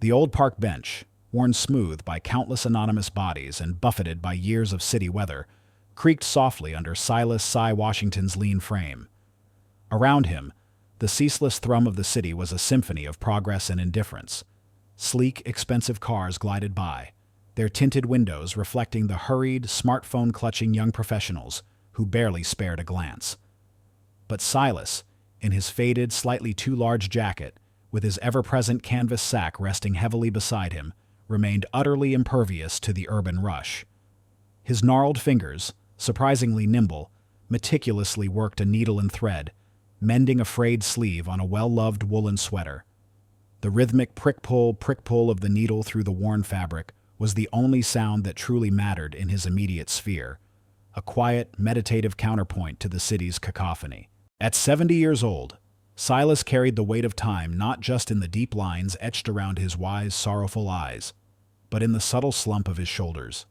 The old park bench, worn smooth by countless anonymous bodies and buffeted by years of city weather, creaked softly under Silas Cy Washington's lean frame. Around him, the ceaseless thrum of the city was a symphony of progress and indifference. Sleek, expensive cars glided by, their tinted windows reflecting the hurried, smartphone-clutching young professionals who barely spared a glance. But Silas, in his faded, slightly too large jacket, with his ever-present canvas sack resting heavily beside him, remained utterly impervious to the urban rush. His gnarled fingers, surprisingly nimble, meticulously worked a needle and thread, mending a frayed sleeve on a well-loved woolen sweater. The rhythmic prick-pull of the needle through the worn fabric was the only sound that truly mattered in his immediate sphere, a quiet, meditative counterpoint to the city's cacophony. At 70 years old, Silas carried the weight of time not just in the deep lines etched around his wise, sorrowful eyes, but in the subtle slump of his shoulders.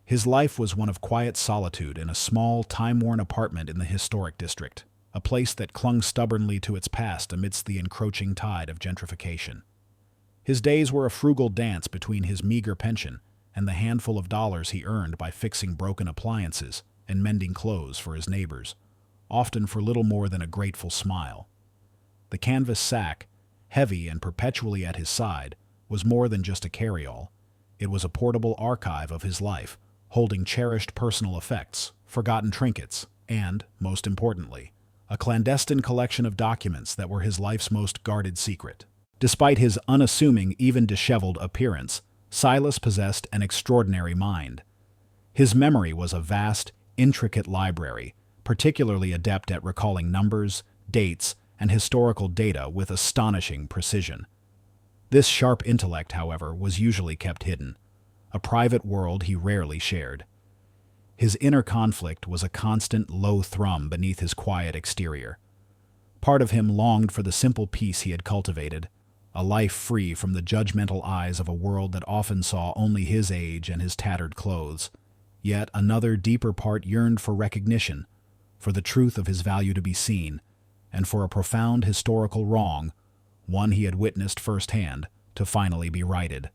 His life was one of quiet solitude in a small, time-worn apartment in the historic district, a place that clung stubbornly to its past amidst the encroaching tide of gentrification. His days were a frugal dance between his meager pension and the handful of dollars he earned by fixing broken appliances and mending clothes for his neighbors, often for little more than a grateful smile. The canvas sack, heavy and perpetually at his side, was more than just a carry-all. It was a portable archive of his life, holding cherished personal effects, forgotten trinkets, and, most importantly, a clandestine collection of documents that were his life's most guarded secret. Despite his unassuming, even disheveled appearance, Silas possessed an extraordinary mind. His memory was a vast, intricate library, particularly adept at recalling numbers, dates, and historical data with astonishing precision. This sharp intellect, however, was usually kept hidden, a private world he rarely shared. His inner conflict was a constant low thrum beneath his quiet exterior. Part of him longed for the simple peace he had cultivated, a life free from the judgmental eyes of a world that often saw only his age and his tattered clothes. Yet another deeper part yearned for recognition, for the truth of his value to be seen, and for a profound historical wrong, one he had witnessed firsthand, to finally be righted.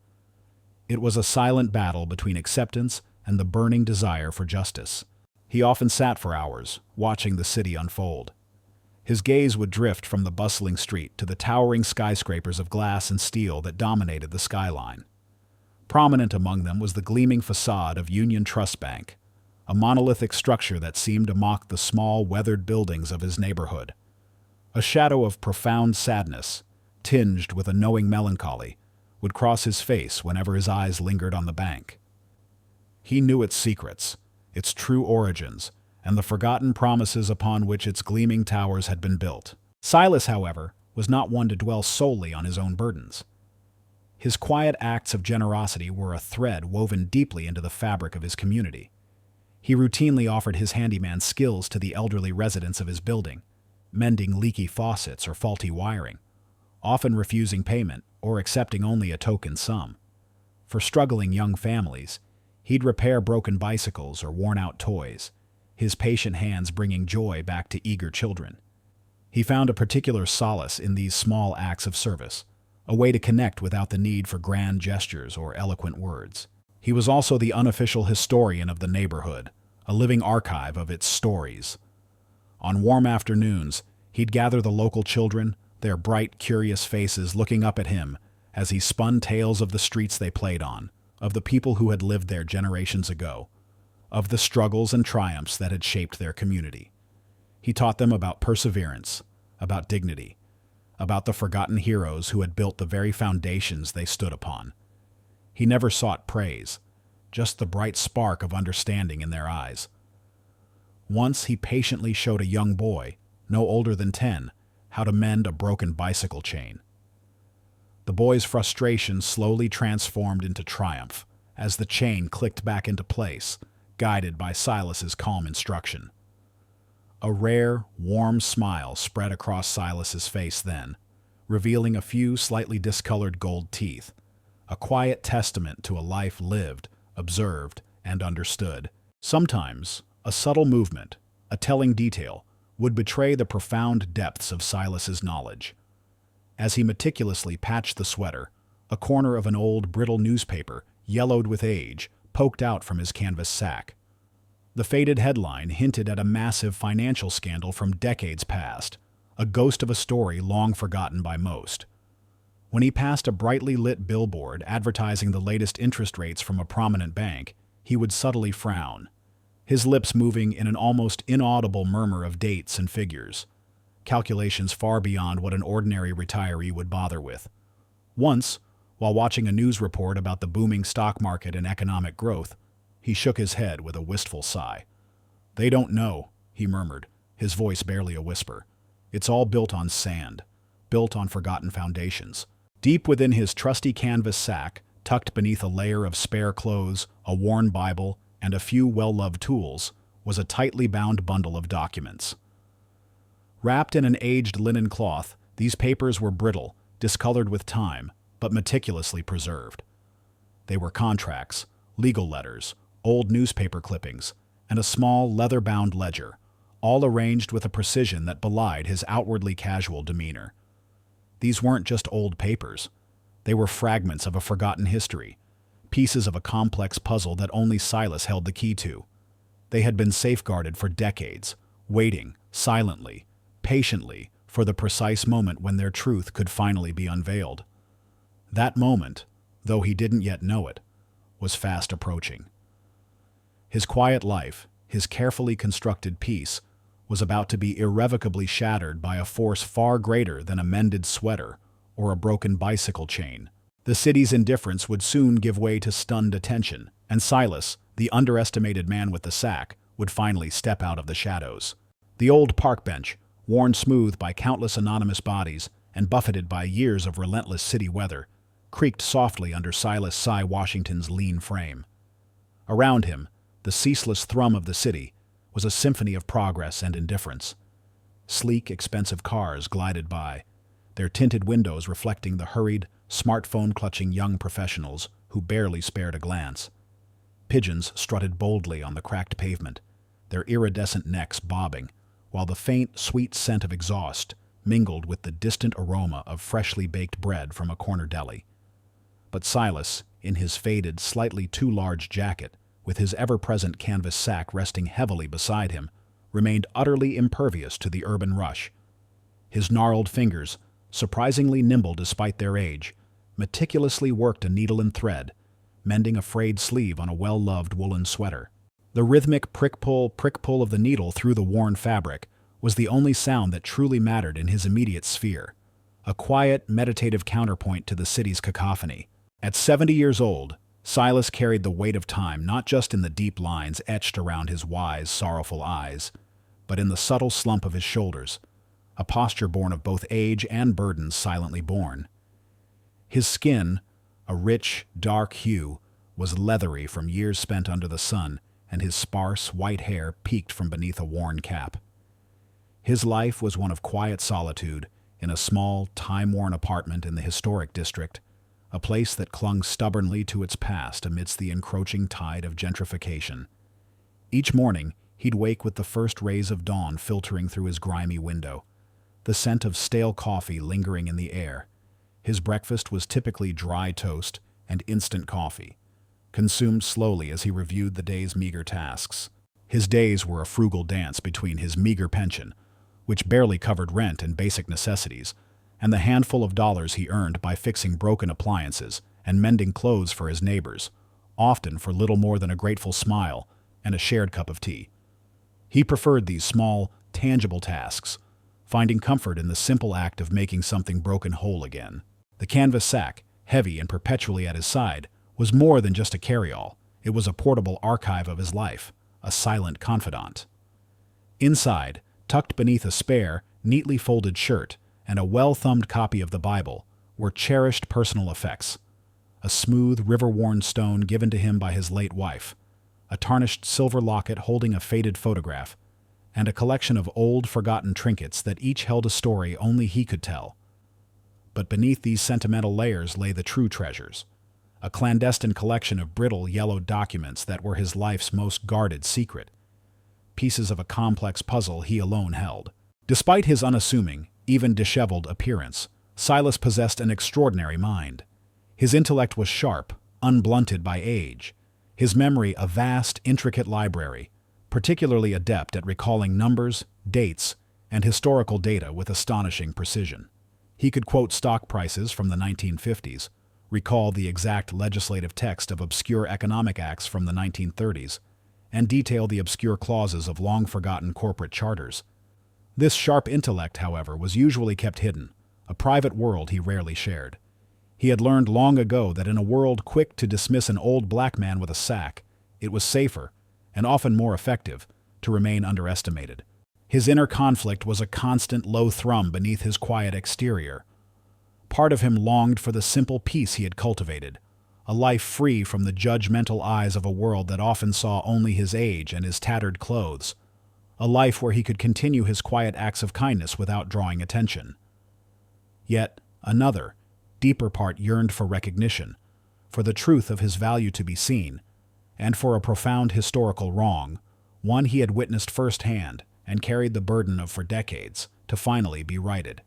It was a silent battle between acceptance and the burning desire for justice. He often sat for hours, watching the city unfold. His gaze would drift from the bustling street to the towering skyscrapers of glass and steel that dominated the skyline. Prominent among them was the gleaming facade of Union Trust Bank, a monolithic structure that seemed to mock the small, weathered buildings of his neighborhood. A shadow of profound sadness, tinged with a knowing melancholy, would cross his face whenever his eyes lingered on the bank. He knew its secrets, its true origins, and the forgotten promises upon which its gleaming towers had been built. Silas, however, was not one to dwell solely on his own burdens. His quiet acts of generosity were a thread woven deeply into the fabric of his community. He routinely offered his handyman skills to the elderly residents of his building, mending leaky faucets or faulty wiring, often refusing payment or accepting only a token sum. For struggling young families, he'd repair broken bicycles or worn-out toys, his patient hands bringing joy back to eager children. He found a particular solace in these small acts of service, a way to connect without the need for grand gestures or eloquent words. He was also the unofficial historian of the neighborhood, a living archive of its stories. On warm afternoons, he'd gather the local children, their bright, curious faces looking up at him as he spun tales of the streets they played on, of the people who had lived there generations ago, of the struggles and triumphs that had shaped their community. He taught them about perseverance, about dignity, about the forgotten heroes who had built the very foundations they stood upon. He never sought praise, just the bright spark of understanding in their eyes. Once he patiently showed a young boy, no older than 10, how to mend a broken bicycle chain. The boy's frustration slowly transformed into triumph as the chain clicked back into place, guided by Silas's calm instruction. A rare, warm smile spread across Silas's face then, revealing a few slightly discolored gold teeth, a quiet testament to a life lived, observed, and understood. Sometimes, a subtle movement, a telling detail, would betray the profound depths of Silas's knowledge. As he meticulously patched the sweater, A corner of an old, brittle newspaper, yellowed with age, poked out from his canvas sack. The faded headline hinted at a massive financial scandal from decades past, a ghost of a story long forgotten by most. When he passed a brightly lit billboard advertising the latest interest rates from a prominent bank, he would subtly frown, his lips moving in an almost inaudible murmur of dates and figures, calculations far beyond what an ordinary retiree would bother with. Once, while watching a news report about the booming stock market and economic growth, he shook his head with a wistful sigh. "They don't know," he murmured, his voice barely a whisper. "It's all built on sand, built on forgotten foundations." Deep within his trusty canvas sack, tucked beneath a layer of spare clothes, a worn Bible, and a few well-loved tools, was a tightly bound bundle of documents. Wrapped in an aged linen cloth, these papers were brittle, discolored with time, but meticulously preserved. They were contracts, legal letters, old newspaper clippings, and a small leather-bound ledger, all arranged with a precision that belied his outwardly casual demeanor. These weren't just old papers. They were fragments of a forgotten history, pieces of a complex puzzle that only Silas held the key to. They had been safeguarded for decades, waiting, silently, patiently, for the precise moment when their truth could finally be unveiled. That moment, though he didn't yet know it, was fast approaching. His quiet life, his carefully constructed peace, was about to be irrevocably shattered by a force far greater than a mended sweater or a broken bicycle chain. The city's indifference would soon give way to stunned attention, and Silas, the underestimated man with the sack, would finally step out of the shadows. The old park bench, worn smooth by countless anonymous bodies and buffeted by years of relentless city weather, creaked softly under Silas Cy Washington's lean frame. Around him, the ceaseless thrum of the city was a symphony of progress and indifference. Sleek, expensive cars glided by, their tinted windows reflecting the hurried, smartphone-clutching young professionals who barely spared a glance. Pigeons strutted boldly on the cracked pavement, their iridescent necks bobbing, while the faint, sweet scent of exhaust mingled with the distant aroma of freshly baked bread from a corner deli. But Silas, in his faded, slightly too large jacket, with his ever-present canvas sack resting heavily beside him, remained utterly impervious to the urban rush. His gnarled fingers, surprisingly nimble despite their age, meticulously worked a needle and thread, mending a frayed sleeve on a well-loved woolen sweater. The rhythmic prick-pull of the needle through the worn fabric was the only sound that truly mattered in his immediate sphere, a quiet, meditative counterpoint to the city's cacophony. At 70 years old, Silas carried the weight of time not just in the deep lines etched around his wise, sorrowful eyes, but in the subtle slump of his shoulders, a posture born of both age and burdens silently borne. His skin, a rich, dark hue, was leathery from years spent under the sun, and his sparse, white hair peeked from beneath a worn cap. His life was one of quiet solitude in a small, time-worn apartment in the historic district, a place that clung stubbornly to its past amidst the encroaching tide of gentrification. Each morning, he'd wake with the first rays of dawn filtering through his grimy window, the scent of stale coffee lingering in the air. His breakfast was typically dry toast and instant coffee, consumed slowly as he reviewed the day's meager tasks. His days were a frugal dance between his meager pension, which barely covered rent and basic necessities, and the handful of dollars he earned by fixing broken appliances and mending clothes for his neighbors, often for little more than a grateful smile and a shared cup of tea. He preferred these small, tangible tasks, finding comfort in the simple act of making something broken whole again. The canvas sack, heavy and perpetually at his side, was more than just a carry-all. It was a portable archive of his life, a silent confidant. Inside, tucked beneath a spare, neatly folded shirt and a well-thumbed copy of the Bible, were cherished personal effects. A smooth, river-worn stone given to him by his late wife, a tarnished silver locket holding a faded photograph, and a collection of old, forgotten trinkets that each held a story only he could tell. But beneath these sentimental layers lay the true treasures, a clandestine collection of brittle, yellowed documents that were his life's most guarded secret, pieces of a complex puzzle he alone held. Despite his unassuming, even disheveled appearance, Silas possessed an extraordinary mind. His intellect was sharp, unblunted by age. His memory a vast, intricate library, particularly adept at recalling numbers, dates, and historical data with astonishing precision. He could quote stock prices from the 1950s, recall the exact legislative text of obscure economic acts from the 1930s, and detail the obscure clauses of long-forgotten corporate charters. This sharp intellect, however, was usually kept hidden, a private world he rarely shared. He had learned long ago that in a world quick to dismiss an old black man with a sack, it was safer, and often more effective, to remain underestimated. His inner conflict was a constant low thrum beneath his quiet exterior. Part of him longed for the simple peace he had cultivated, a life free from the judgmental eyes of a world that often saw only his age and his tattered clothes, a life where he could continue his quiet acts of kindness without drawing attention. Yet another, deeper part yearned for recognition, for the truth of his value to be seen, and for a profound historical wrong, one he had witnessed firsthand and carried the burden of for decades, to finally be righted.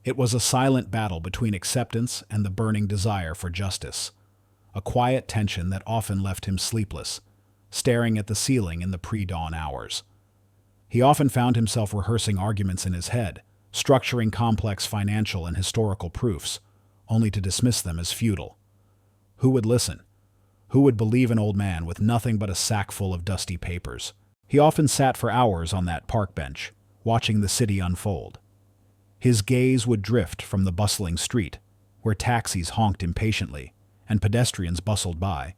It was a silent battle between acceptance and the burning desire for justice, a quiet tension that often left him sleepless, staring at the ceiling in the pre-dawn hours. He often found himself rehearsing arguments in his head, structuring complex financial and historical proofs, only to dismiss them as futile. Who would listen? Who would believe an old man with nothing but a sack full of dusty papers? He often sat for hours on that park bench, watching the city unfold. His gaze would drift from the bustling street, where taxis honked impatiently and pedestrians bustled by,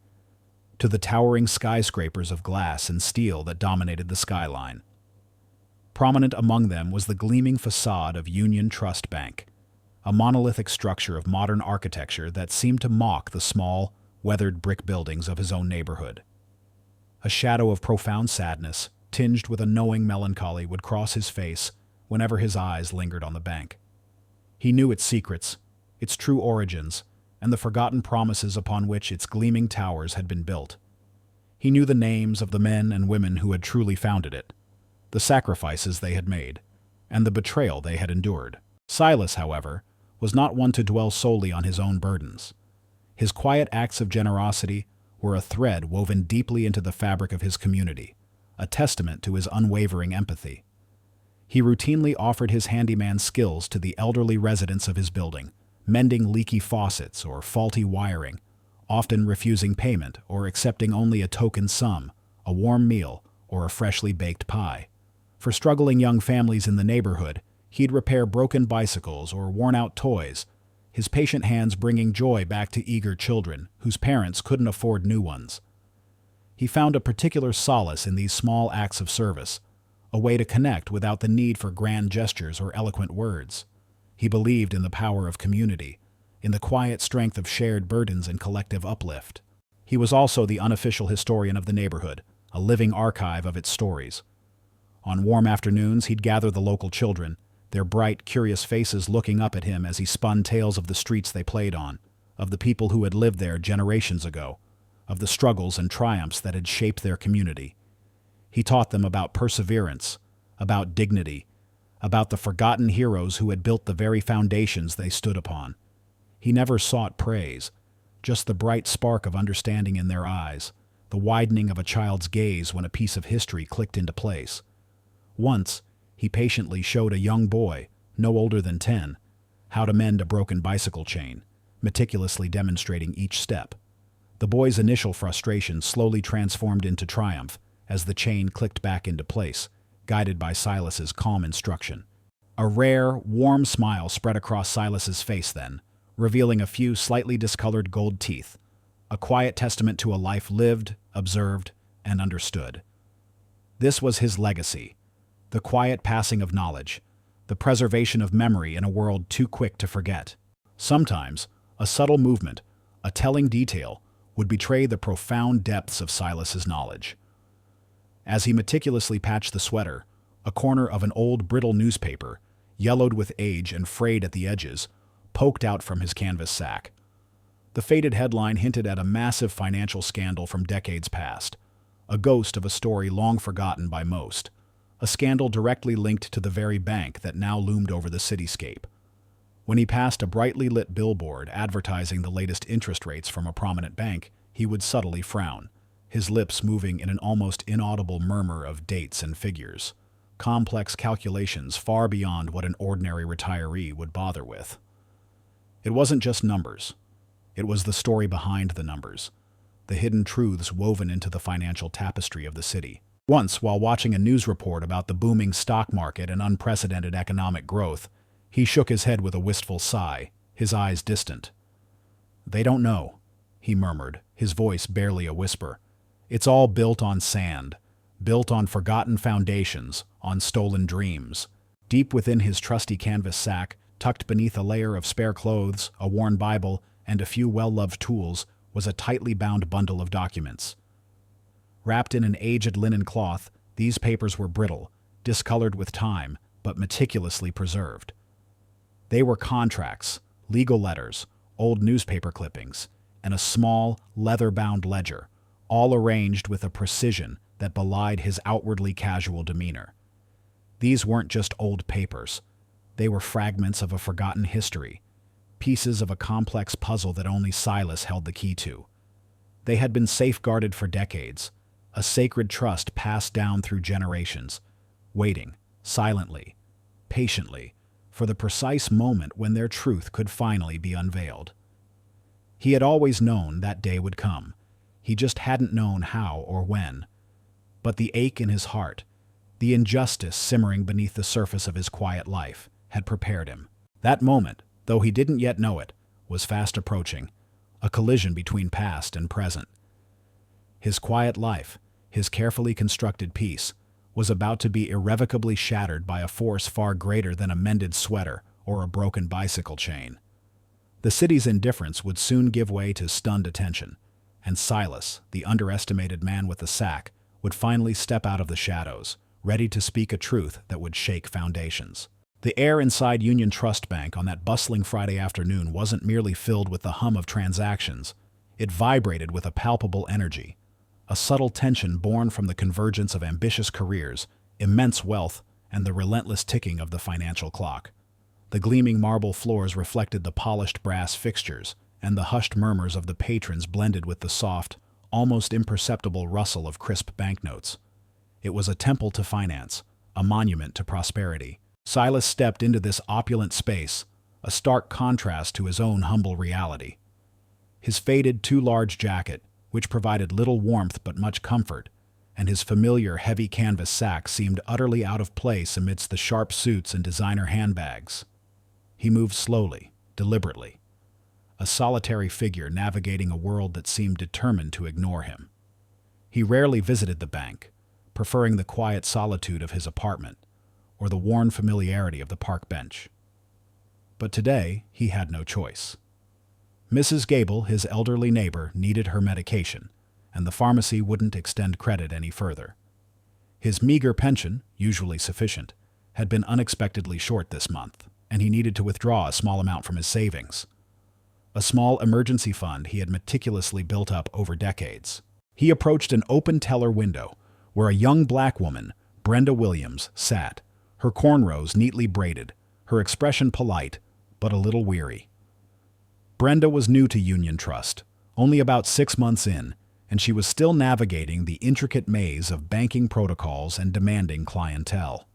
to the towering skyscrapers of glass and steel that dominated the skyline. Prominent among them was the gleaming facade of Union Trust Bank, a monolithic structure of modern architecture that seemed to mock the small, weathered brick buildings of his own neighborhood. A shadow of profound sadness, tinged with a knowing melancholy, would cross his face whenever his eyes lingered on the bank. He knew its secrets, its true origins, and the forgotten promises upon which its gleaming towers had been built. He knew the names of the men and women who had truly founded it, the sacrifices they had made, and the betrayal they had endured. Silas, however, was not one to dwell solely on his own burdens. His quiet acts of generosity were a thread woven deeply into the fabric of his community, a testament to his unwavering empathy. He routinely offered his handyman skills to the elderly residents of his building, mending leaky faucets or faulty wiring, often refusing payment or accepting only a token sum, a warm meal, or a freshly baked pie. For struggling young families in the neighborhood, he'd repair broken bicycles or worn-out toys, his patient hands bringing joy back to eager children whose parents couldn't afford new ones. He found a particular solace in these small acts of service, a way to connect without the need for grand gestures or eloquent words. He believed in the power of community, in the quiet strength of shared burdens and collective uplift. He was also the unofficial historian of the neighborhood, a living archive of its stories. On warm afternoons, he'd gather the local children, their bright, curious faces looking up at him as he spun tales of the streets they played on, of the people who had lived there generations ago, of the struggles and triumphs that had shaped their community. He taught them about perseverance, about dignity, about the forgotten heroes who had built the very foundations they stood upon. He never sought praise, just the bright spark of understanding in their eyes, the widening of a child's gaze when a piece of history clicked into place. Once, he patiently showed a young boy, no older than 10, how to mend a broken bicycle chain, meticulously demonstrating each step. The boy's initial frustration slowly transformed into triumph as the chain clicked back into place, guided by Silas's calm instruction. A rare, warm smile spread across Silas's face then, revealing a few slightly discolored gold teeth, a quiet testament to a life lived, observed, and understood. This was his legacy, the quiet passing of knowledge, the preservation of memory in a world too quick to forget. Sometimes, a subtle movement, a telling detail, would betray the profound depths of Silas's knowledge. As he meticulously patched the sweater, a corner of an old brittle newspaper, yellowed with age and frayed at the edges, poked out from his canvas sack. The faded headline hinted at a massive financial scandal from decades past, a ghost of a story long forgotten by most, a scandal directly linked to the very bank that now loomed over the cityscape. When he passed a brightly lit billboard advertising the latest interest rates from a prominent bank, he would subtly frown, his lips moving in an almost inaudible murmur of dates and figures, complex calculations far beyond what an ordinary retiree would bother with. It wasn't just numbers. It was the story behind the numbers, the hidden truths woven into the financial tapestry of the city. Once, while watching a news report about the booming stock market and unprecedented economic growth, he shook his head with a wistful sigh, his eyes distant. "They don't know," he murmured, his voice barely a whisper. "It's all built on sand, built on forgotten foundations, on stolen dreams." Deep within his trusty canvas sack, tucked beneath a layer of spare clothes, a worn Bible, and a few well-loved tools, was a tightly bound bundle of documents. Wrapped in an aged linen cloth, these papers were brittle, discolored with time, but meticulously preserved. They were contracts, legal letters, old newspaper clippings, and a small, leather-bound ledger, all arranged with a precision that belied his outwardly casual demeanor. These weren't just old papers. They were fragments of a forgotten history, pieces of a complex puzzle that only Silas held the key to. They had been safeguarded for decades, a sacred trust passed down through generations, waiting, silently, patiently, for the precise moment when their truth could finally be unveiled. He had always known that day would come. He just hadn't known how or when. But the ache in his heart, the injustice simmering beneath the surface of his quiet life, had prepared him. That moment, though he didn't yet know it, was fast approaching, a collision between past and present. His quiet life, his carefully constructed peace, was about to be irrevocably shattered by a force far greater than a mended sweater or a broken bicycle chain. The city's indifference would soon give way to stunned attention, and Silas, the underestimated man with the sack, would finally step out of the shadows, ready to speak a truth that would shake foundations. The air inside Union Trust Bank on that bustling Friday afternoon wasn't merely filled with the hum of transactions. It vibrated with a palpable energy, a subtle tension born from the convergence of ambitious careers, immense wealth, and the relentless ticking of the financial clock. The gleaming marble floors reflected the polished brass fixtures, and the hushed murmurs of the patrons blended with the soft, almost imperceptible rustle of crisp banknotes. It was a temple to finance, a monument to prosperity. Silas stepped into this opulent space, a stark contrast to his own humble reality. His faded too-large jacket, which provided little warmth but much comfort, and his familiar heavy canvas sack seemed utterly out of place amidst the sharp suits and designer handbags. He moved slowly, deliberately, a solitary figure navigating a world that seemed determined to ignore him. He rarely visited the bank, preferring the quiet solitude of his apartment or the worn familiarity of the park bench. But today he had no choice. Mrs. Gable, his elderly neighbor, needed her medication, and the pharmacy wouldn't extend credit any further. His meager pension, usually sufficient, had been unexpectedly short this month, and he needed to withdraw a small amount from his savings, a small emergency fund he had meticulously built up over decades. He approached an open teller window where a young black woman, Brenda Williams, sat, her cornrows neatly braided, her expression polite, but a little weary. Brenda was new to Union Trust, only about 6 months in, and she was still navigating the intricate maze of banking protocols and demanding clientele.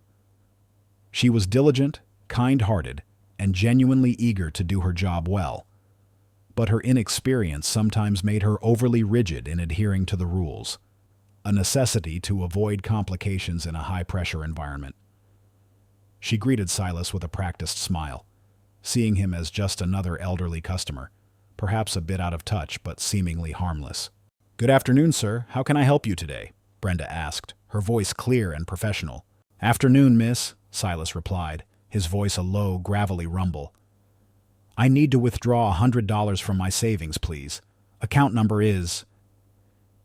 She was diligent, kind-hearted, and genuinely eager to do her job well, but her inexperience sometimes made her overly rigid in adhering to the rules, a necessity to avoid complications in a high-pressure environment. She greeted Silas with a practiced smile, seeing him as just another elderly customer, perhaps a bit out of touch but seemingly harmless. "Good afternoon, sir. How can I help you today?" Brenda asked, her voice clear and professional. "Afternoon, miss," Silas replied, his voice a low, gravelly rumble. "I need to withdraw $100 from my savings, please. Account number is—"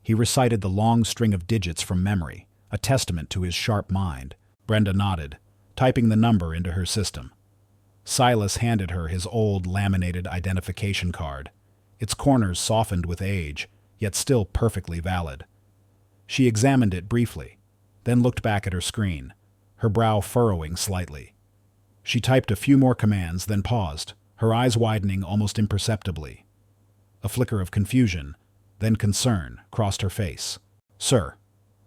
He recited the long string of digits from memory, a testament to his sharp mind. Brenda nodded, typing the number into her system. Silas handed her his old laminated identification card, its corners softened with age, yet still perfectly valid. She examined it briefly, then looked back at her screen, her brow furrowing slightly. She typed a few more commands, then paused, her eyes widening almost imperceptibly. A flicker of confusion, then concern, crossed her face. "Sir,"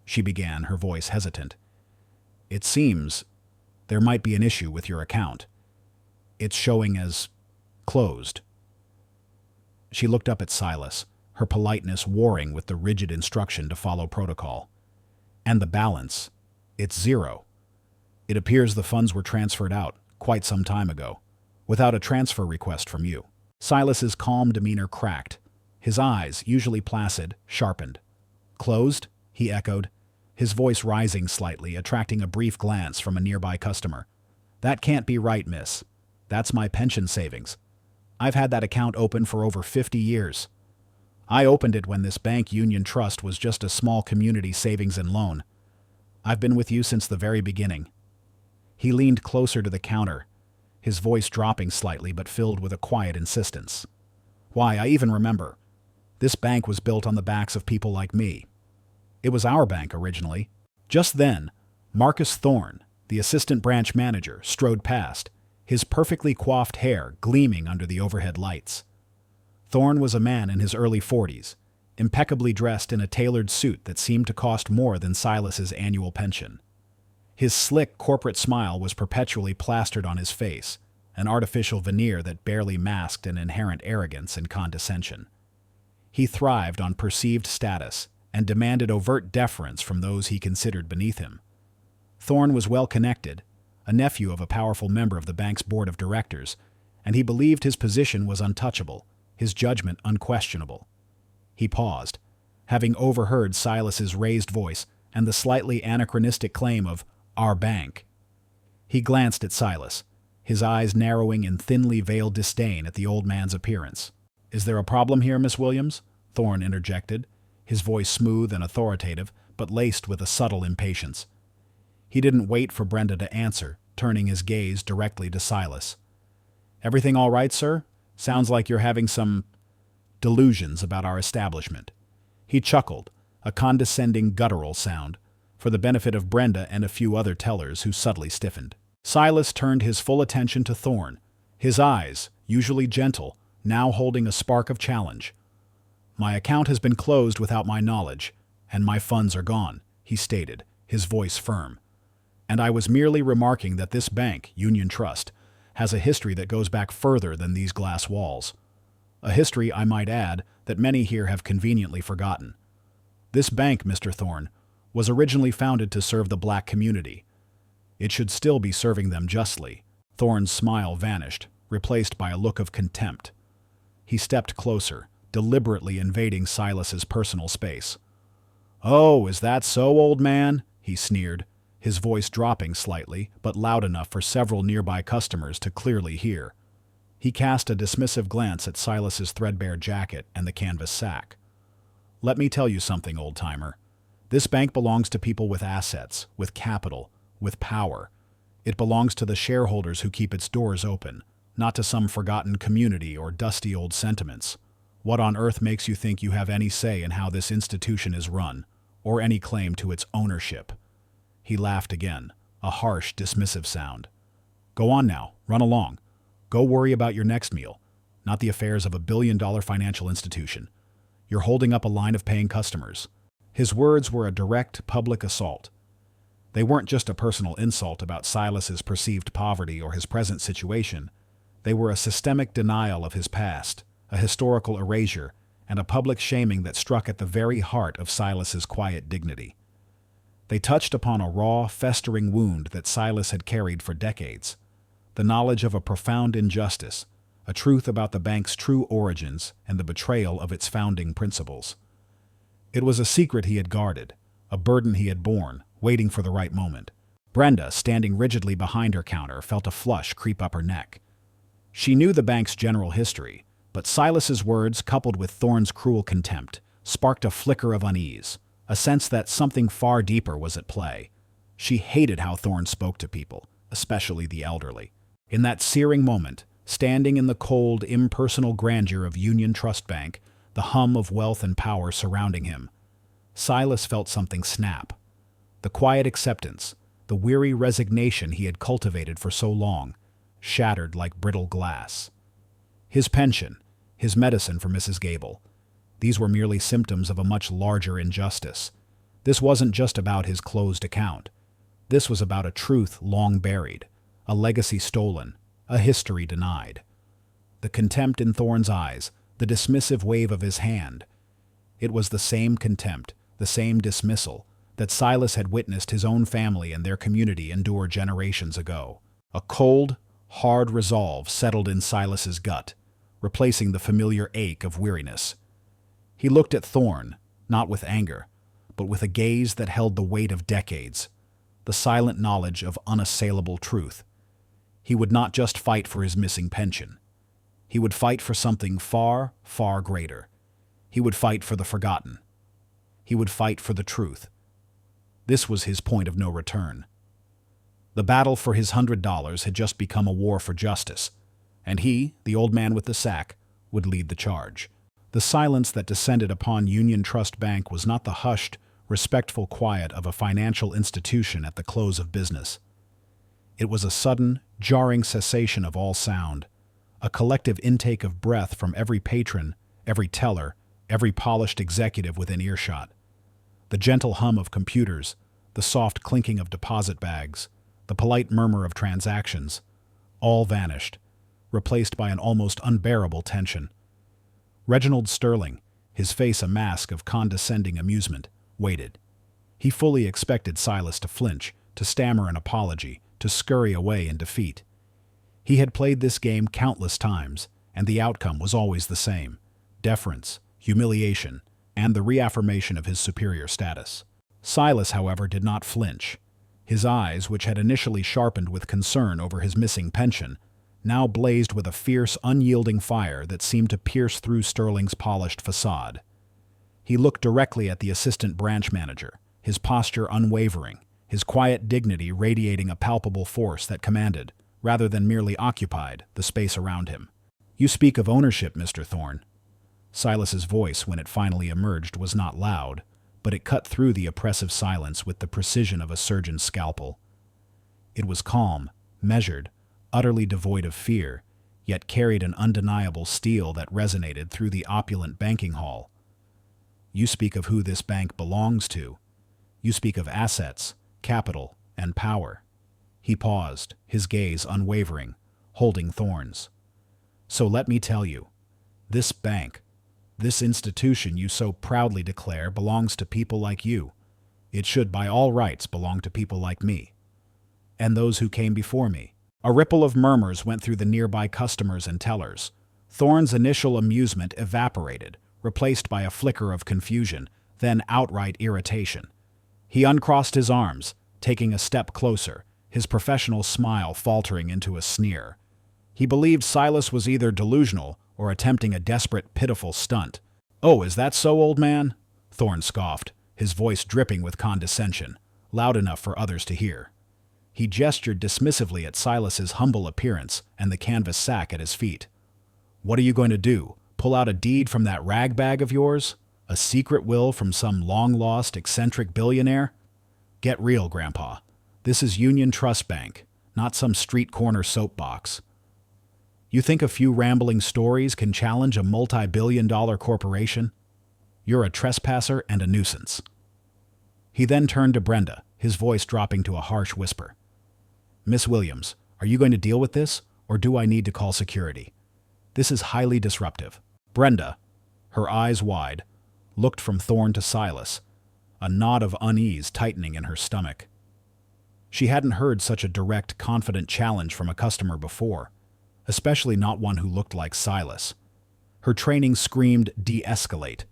she began, her voice hesitant, "it seems there might be an issue with your account. It's showing as closed." She looked up at Silas, her politeness warring with the rigid instruction to follow protocol. "And the balance? It's zero. It appears the funds were transferred out quite some time ago, without a transfer request from you." Silas's calm demeanor cracked. His eyes, usually placid, sharpened. "Closed?" he echoed, his voice rising slightly, attracting a brief glance from a nearby customer. "That can't be right, miss. That's my pension savings. I've had that account open for over 50 years. I opened it when this bank Union Trust was just a small community savings and loan. I've been with you since the very beginning." He leaned closer to the counter, his voice dropping slightly but filled with a quiet insistence. "Why, I even remember. This bank was built on the backs of people like me. It was our bank originally." Just then, Marcus Thorne, the assistant branch manager, strode past, his perfectly coiffed hair gleaming under the overhead lights. Thorne was a man in his early 40s, impeccably dressed in a tailored suit that seemed to cost more than Silas's annual pension. His slick corporate smile was perpetually plastered on his face, an artificial veneer that barely masked an inherent arrogance and condescension. He thrived on perceived status and demanded overt deference from those he considered beneath him. Thorne was well connected, a nephew of a powerful member of the bank's board of directors, and he believed his position was untouchable, his judgment unquestionable. He paused, having overheard Silas's raised voice and the slightly anachronistic claim of "our bank." He glanced at Silas, his eyes narrowing in thinly veiled disdain at the old man's appearance. "Is there a problem here, Miss Williams?" Thorne interjected, his voice smooth and authoritative, but laced with a subtle impatience. He didn't wait for Brenda to answer, turning his gaze directly to Silas. "Everything all right, sir? Sounds like you're having some delusions about our establishment." He chuckled, a condescending guttural sound, for the benefit of Brenda and a few other tellers who subtly stiffened. Silas turned his full attention to Thorne, his eyes, usually gentle, now holding a spark of challenge. "My account has been closed without my knowledge, and my funds are gone," he stated, his voice firm. "And I was merely remarking that this bank, Union Trust, has a history that goes back further than these glass walls. A history, I might add, that many here have conveniently forgotten. This bank, Mr. Thorne, was originally founded to serve the black community. It should still be serving them justly." Thorne's smile vanished, replaced by a look of contempt. He stepped closer, deliberately invading Silas's personal space. "Oh, is that so, old man?" he sneered, his voice dropping slightly, but loud enough for several nearby customers to clearly hear. He cast a dismissive glance at Silas's threadbare jacket and the canvas sack. "Let me tell you something, old-timer. This bank belongs to people with assets, with capital, with power. It belongs to the shareholders who keep its doors open, not to some forgotten community or dusty old sentiments. What on earth makes you think you have any say in how this institution is run, or any claim to its ownership?" He laughed again, a harsh, dismissive sound. "Go on now, run along. Go worry about your next meal, not the affairs of a billion-dollar financial institution. You're holding up a line of paying customers." His words were a direct, public assault. They weren't just a personal insult about Silas's perceived poverty or his present situation. They were a systemic denial of his past, a historical erasure, and a public shaming that struck at the very heart of Silas's quiet dignity. They touched upon a raw, festering wound that Silas had carried for decades, the knowledge of a profound injustice, a truth about the bank's true origins and the betrayal of its founding principles. It was a secret he had guarded, a burden he had borne, waiting for the right moment. Brenda, standing rigidly behind her counter, felt a flush creep up her neck. She knew the bank's general history, but Silas's words, coupled with Thorne's cruel contempt, sparked a flicker of unease, a sense that something far deeper was at play. She hated how Thorne spoke to people, especially the elderly. In that searing moment, standing in the cold, impersonal grandeur of Union Trust Bank, the hum of wealth and power surrounding him, Silas felt something snap. The quiet acceptance, the weary resignation he had cultivated for so long, shattered like brittle glass. His pension, his medicine for Mrs. Gable, these were merely symptoms of a much larger injustice. This wasn't just about his closed account. This was about a truth long buried, a legacy stolen, a history denied. The contempt in Thorne's eyes, the dismissive wave of his hand. It was the same contempt, the same dismissal, that Silas had witnessed his own family and their community endure generations ago. A cold, hard resolve settled in Silas's gut, replacing the familiar ache of weariness. He looked at Thorne, not with anger, but with a gaze that held the weight of decades, the silent knowledge of unassailable truth. He would not just fight for his missing pension. He would fight for something far, far greater. He would fight for the forgotten. He would fight for the truth. This was his point of no return. The battle for his $100 had just become a war for justice, and he, the old man with the sack, would lead the charge. The silence that descended upon Union Trust Bank was not the hushed, respectful quiet of a financial institution at the close of business. It was a sudden, jarring cessation of all sound, a collective intake of breath from every patron, every teller, every polished executive within earshot. The gentle hum of computers, the soft clinking of deposit bags, the polite murmur of transactions, all vanished, replaced by an almost unbearable tension. Reginald Sterling, his face a mask of condescending amusement, waited. He fully expected Silas to flinch, to stammer an apology, to scurry away in defeat. He had played this game countless times, and the outcome was always the same: deference, humiliation, and the reaffirmation of his superior status. Silas, however, did not flinch. His eyes, which had initially sharpened with concern over his missing pension, now blazed with a fierce, unyielding fire that seemed to pierce through Sterling's polished facade. He looked directly at the assistant branch manager, his posture unwavering, his quiet dignity radiating a palpable force that commanded, rather than merely occupied, the space around him. "You speak of ownership, Mr. Thorne." Silas's voice, when it finally emerged, was not loud, but it cut through the oppressive silence with the precision of a surgeon's scalpel. It was calm, measured, utterly devoid of fear, yet carried an undeniable steel that resonated through the opulent banking hall. "You speak of who this bank belongs to. You speak of assets, capital, and power." He paused, his gaze unwavering, holding Thorne's. "So let me tell you, this bank, this institution you so proudly declare, belongs to people like you. It should by all rights belong to people like me, and those who came before me." A ripple of murmurs went through the nearby customers and tellers. Thorne's initial amusement evaporated, replaced by a flicker of confusion, then outright irritation. He uncrossed his arms, taking a step closer, his professional smile faltering into a sneer. He believed Silas was either delusional or attempting a desperate, pitiful stunt. "Oh, is that so, old man?" Thorne scoffed, his voice dripping with condescension, loud enough for others to hear. He gestured dismissively at Silas's humble appearance and the canvas sack at his feet. "What are you going to do? Pull out a deed from that rag bag of yours? A secret will from some long-lost, eccentric billionaire? Get real, Grandpa. This is Union Trust Bank, not some street corner soapbox. You think a few rambling stories can challenge a multi-billion-dollar corporation? You're a trespasser and a nuisance." He then turned to Brenda, his voice dropping to a harsh whisper. "Miss Williams, are you going to deal with this, or do I need to call security? This is highly disruptive." Brenda, her eyes wide, looked from Thorne to Silas, a knot of unease tightening in her stomach. She hadn't heard such a direct, confident challenge from a customer before, especially not one who looked like Silas. Her training screamed, "De-escalate."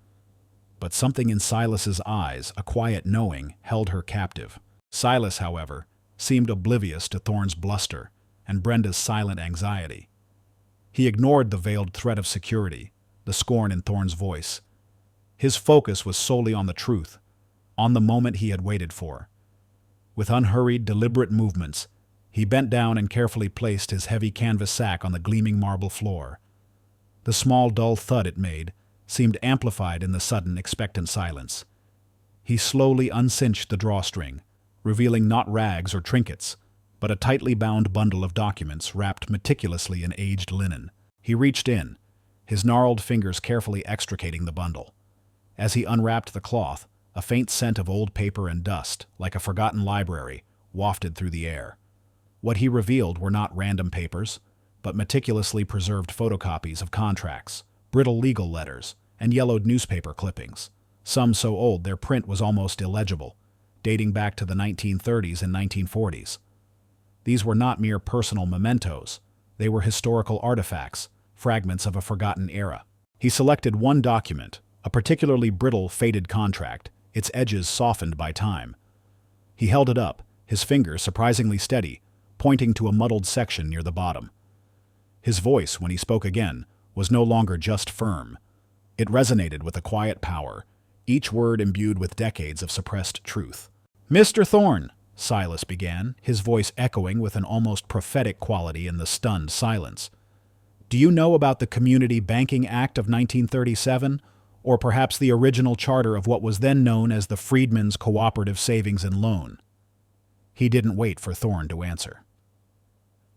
But something in Silas's eyes, a quiet knowing, held her captive. Silas, however, seemed oblivious to Thorne's bluster and Brenda's silent anxiety. He ignored the veiled threat of security, the scorn in Thorne's voice. His focus was solely on the truth, on the moment he had waited for. With unhurried, deliberate movements, he bent down and carefully placed his heavy canvas sack on the gleaming marble floor. The small, dull thud it made seemed amplified in the sudden, expectant silence. He slowly uncinched the drawstring, revealing not rags or trinkets, but a tightly bound bundle of documents wrapped meticulously in aged linen. He reached in, his gnarled fingers carefully extricating the bundle. As he unwrapped the cloth, a faint scent of old paper and dust, like a forgotten library, wafted through the air. What he revealed were not random papers, but meticulously preserved photocopies of contracts, brittle legal letters, and yellowed newspaper clippings, some so old their print was almost illegible, dating back to the 1930s and 1940s. These were not mere personal mementos, they were historical artifacts, fragments of a forgotten era. He selected one document, a particularly brittle, faded contract, its edges softened by time. He held it up, his fingers surprisingly steady, pointing to a muddled section near the bottom. His voice, when he spoke again, was no longer just firm. It resonated with a quiet power, each word imbued with decades of suppressed truth. "Mr. Thorne," Silas began, his voice echoing with an almost prophetic quality in the stunned silence. "Do you know about the Community Banking Act of 1937, or perhaps the original charter of what was then known as the Freedmen's Cooperative Savings and Loan?" He didn't wait for Thorne to answer.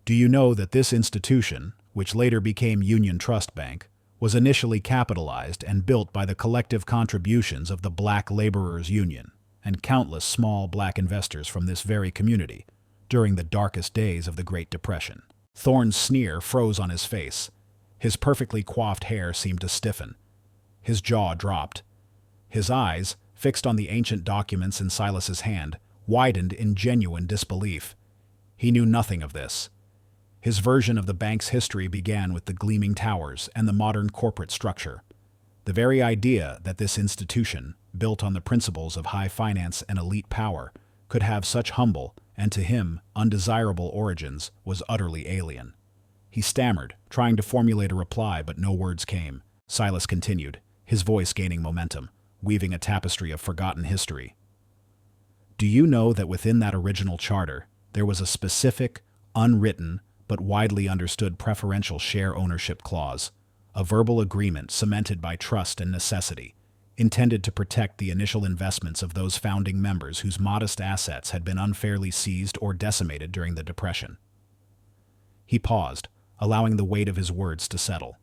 "Do you know that this institution, which later became Union Trust Bank, was initially capitalized and built by the collective contributions of the Black Laborers Union and countless small black investors from this very community during the darkest days of the Great Depression?" Thorne's sneer froze on his face. His perfectly coiffed hair seemed to stiffen. His jaw dropped. His eyes, fixed on the ancient documents in Silas's hand, widened in genuine disbelief. He knew nothing of this. His version of the bank's history began with the gleaming towers and the modern corporate structure. The very idea that this institution, built on the principles of high finance and elite power, could have such humble, and to him, undesirable origins was utterly alien. He stammered, trying to formulate a reply, but no words came. Silas continued, his voice gaining momentum, weaving a tapestry of forgotten history. "Do you know that within that original charter, there was a specific, unwritten, but widely understood preferential share ownership clause, a verbal agreement cemented by trust and necessity, intended to protect the initial investments of those founding members whose modest assets had been unfairly seized or decimated during the Depression?" He paused, allowing the weight of his words to settle.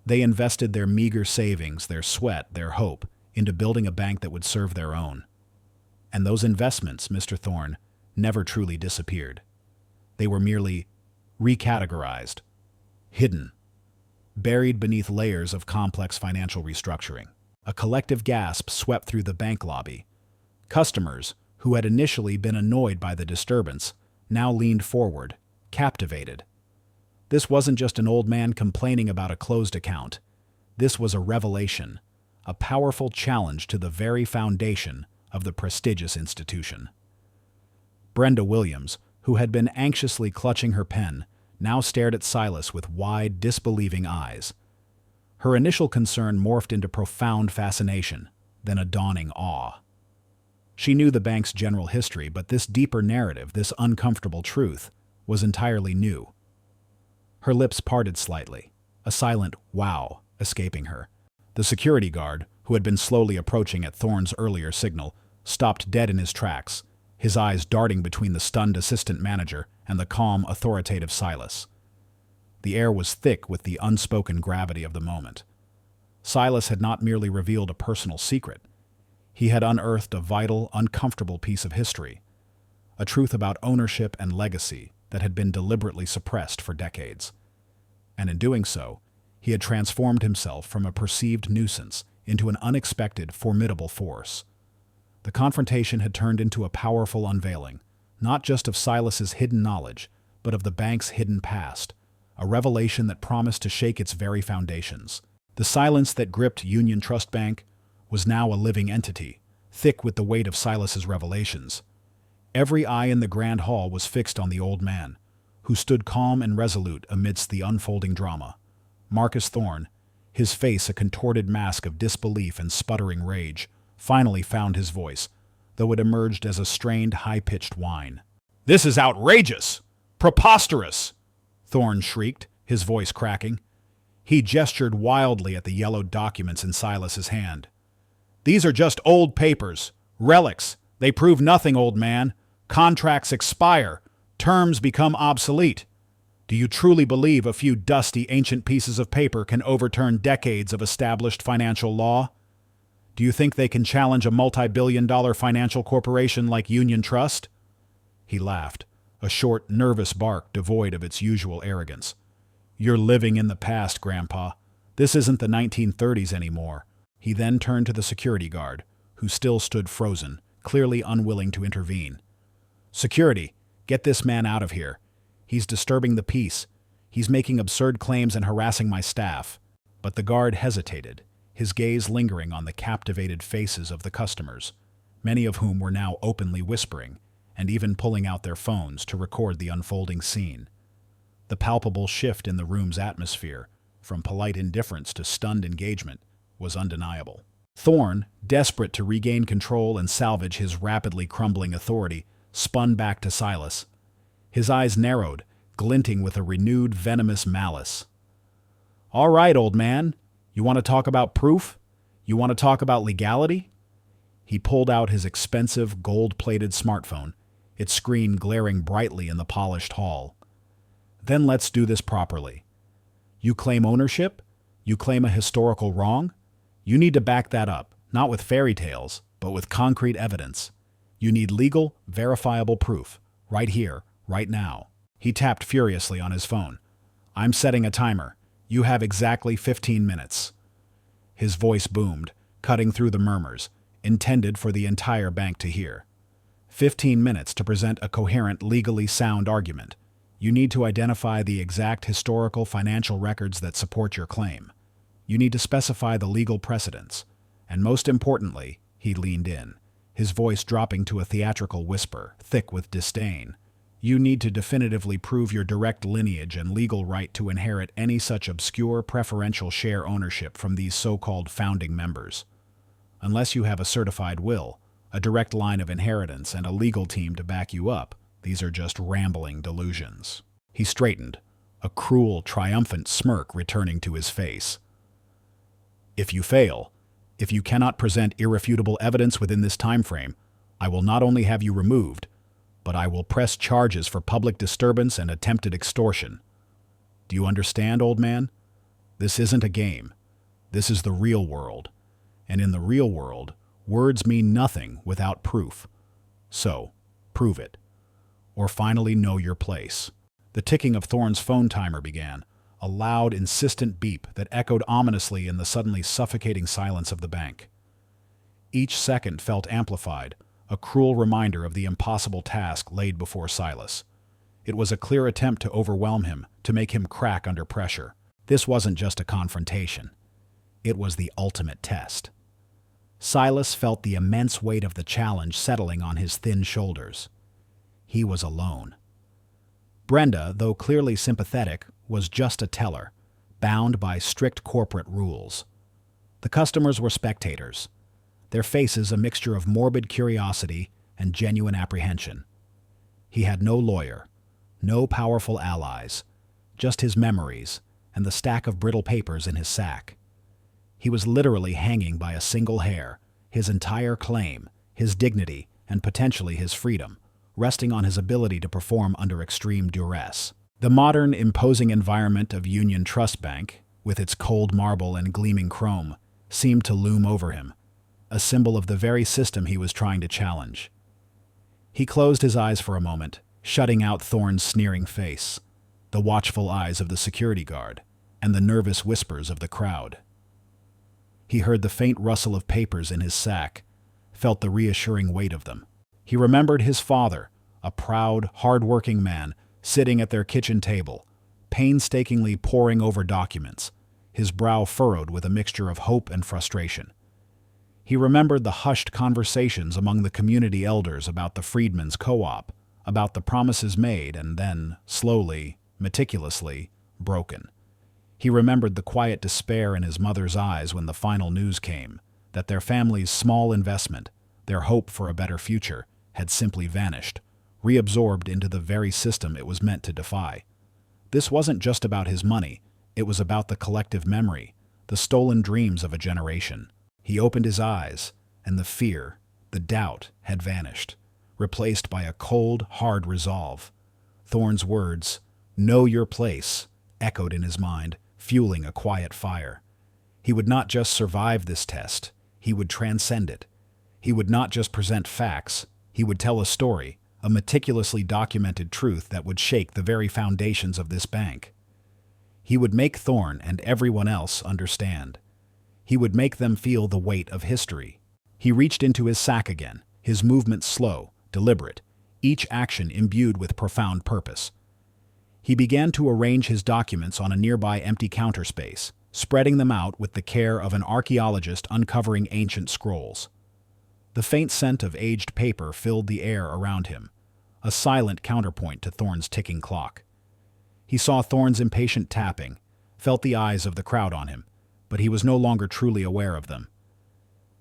"They invested their meager savings, their sweat, their hope, into building a bank that would serve their own. And those investments, Mr. Thorne, never truly disappeared. They were merely recategorized, hidden, buried beneath layers of complex financial restructuring." A collective gasp swept through the bank lobby. Customers, who had initially been annoyed by the disturbance, now leaned forward, captivated. This wasn't just an old man complaining about a closed account. This was a revelation, a powerful challenge to the very foundation of the prestigious institution. Brenda Williams, who had been anxiously clutching her pen, now stared at Silas with wide, disbelieving eyes. Her initial concern morphed into profound fascination, then a dawning awe. She knew the bank's general history, but this deeper narrative, this uncomfortable truth, was entirely new. Her lips parted slightly, a silent wow escaping her. The security guard, who had been slowly approaching at Thorne's earlier signal, stopped dead in his tracks, his eyes darting between the stunned assistant manager and the calm, authoritative Silas. The air was thick with the unspoken gravity of the moment. Silas had not merely revealed a personal secret. He had unearthed a vital, uncomfortable piece of history, a truth about ownership and legacy that had been deliberately suppressed for decades. And in doing so, he had transformed himself from a perceived nuisance into an unexpected, formidable force. The confrontation had turned into a powerful unveiling, not just of Silas's hidden knowledge, but of the bank's hidden past, a revelation that promised to shake its very foundations. The silence that gripped Union Trust Bank was now a living entity, thick with the weight of Silas's revelations. Every eye in the grand hall was fixed on the old man, who stood calm and resolute amidst the unfolding drama. Marcus Thorne, his face a contorted mask of disbelief and sputtering rage, finally found his voice, though it emerged as a strained, high-pitched whine. "This is outrageous! Preposterous!" Thorne shrieked, his voice cracking. He gestured wildly at the yellowed documents in Silas's hand. "These are just old papers, relics. They prove nothing, old man. Contracts expire. Terms become obsolete. Do you truly believe a few dusty, ancient pieces of paper can overturn decades of established financial law? Do you think they can challenge a multi-billion-dollar financial corporation like Union Trust? He laughed, a short, nervous bark devoid of its usual arrogance. You're living in the past, Grandpa. This isn't the 1930s anymore. He then turned to the security guard, who still stood frozen, clearly unwilling to intervene. Security, get this man out of here. He's disturbing the peace. He's making absurd claims and harassing my staff. But the guard hesitated, his gaze lingering on the captivated faces of the customers, many of whom were now openly whispering, and even pulling out their phones to record the unfolding scene. The palpable shift in the room's atmosphere, from polite indifference to stunned engagement, was undeniable. Thorne, desperate to regain control and salvage his rapidly crumbling authority, spun back to Silas. His eyes narrowed, glinting with a renewed venomous malice. All right, old man. You want to talk about proof? You want to talk about legality? He pulled out his expensive, gold-plated smartphone, its screen glaring brightly in the polished hall. Then let's do this properly. You claim ownership? You claim a historical wrong? You need to back that up, not with fairy tales, but with concrete evidence. You need legal, verifiable proof, right here, right now. He tapped furiously on his phone. I'm setting a timer. You have exactly 15 minutes. His voice boomed, cutting through the murmurs, intended for the entire bank to hear. 15 minutes to present a coherent, legally sound argument. You need to identify the exact historical financial records that support your claim. You need to specify the legal precedents. And most importantly, he leaned in, his voice dropping to a theatrical whisper, thick with disdain. You need to definitively prove your direct lineage and legal right to inherit any such obscure preferential share ownership from these so-called founding members. Unless you have a certified will, a direct line of inheritance, and a legal team to back you up, these are just rambling delusions. He straightened, a cruel, triumphant smirk returning to his face. If you fail, if you cannot present irrefutable evidence within this time frame, I will not only have you removed, but I will press charges for public disturbance and attempted extortion. Do you understand, old man? This isn't a game. This is the real world. And in the real world, words mean nothing without proof. So, prove it. Or finally know your place. The ticking of Thorne's phone timer began, a loud, insistent beep that echoed ominously in the suddenly suffocating silence of the bank. Each second felt amplified, a cruel reminder of the impossible task laid before Silas. It was a clear attempt to overwhelm him, to make him crack under pressure. This wasn't just a confrontation. It was the ultimate test. Silas felt the immense weight of the challenge settling on his thin shoulders. He was alone. Brenda, though clearly sympathetic, was just a teller, bound by strict corporate rules. The customers were spectators, their faces a mixture of morbid curiosity and genuine apprehension. He had no lawyer, no powerful allies, just his memories and the stack of brittle papers in his sack. He was literally hanging by a single hair, his entire claim, his dignity, and potentially his freedom, resting on his ability to perform under extreme duress. The modern, imposing environment of Union Trust Bank, with its cold marble and gleaming chrome, seemed to loom over him, a symbol of the very system he was trying to challenge. He closed his eyes for a moment, shutting out Thorne's sneering face, the watchful eyes of the security guard, and the nervous whispers of the crowd. He heard the faint rustle of papers in his sack, felt the reassuring weight of them. He remembered his father, a proud, hard-working man, sitting at their kitchen table, painstakingly poring over documents, his brow furrowed with a mixture of hope and frustration. He remembered the hushed conversations among the community elders about the Freedmen's Co-op, about the promises made and then, slowly, meticulously, broken. He remembered the quiet despair in his mother's eyes when the final news came, that their family's small investment, their hope for a better future, had simply vanished, reabsorbed into the very system it was meant to defy. This wasn't just about his money, it was about the collective memory, the stolen dreams of a generation. He opened his eyes, and the fear, the doubt, had vanished, replaced by a cold, hard resolve. Thorne's words, "Know your place," echoed in his mind, fueling a quiet fire. He would not just survive this test, he would transcend it. He would not just present facts, he would tell a story, a meticulously documented truth that would shake the very foundations of this bank. He would make Thorne and everyone else understand. He would make them feel the weight of history. He reached into his sack again, his movements slow, deliberate, each action imbued with profound purpose. He began to arrange his documents on a nearby empty counter space, spreading them out with the care of an archaeologist uncovering ancient scrolls. The faint scent of aged paper filled the air around him, a silent counterpoint to Thorne's ticking clock. He saw Thorne's impatient tapping, felt the eyes of the crowd on him, but he was no longer truly aware of them.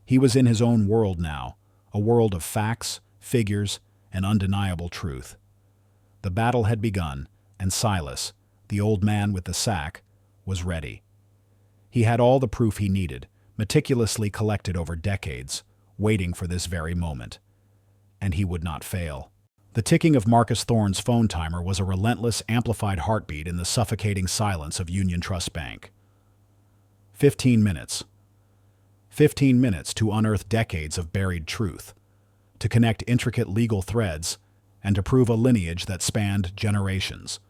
He was in his own world now, a world of facts, figures, and undeniable truth. The battle had begun, and Silas, the old man with the sack, was ready. He had all the proof he needed, meticulously collected over decades, waiting for this very moment. And he would not fail. The ticking of Marcus Thorne's phone timer was a relentless, amplified heartbeat in the suffocating silence of Union Trust Bank. 15 minutes. 15 minutes to unearth decades of buried truth, to connect intricate legal threads, and to prove a lineage that spanned generations.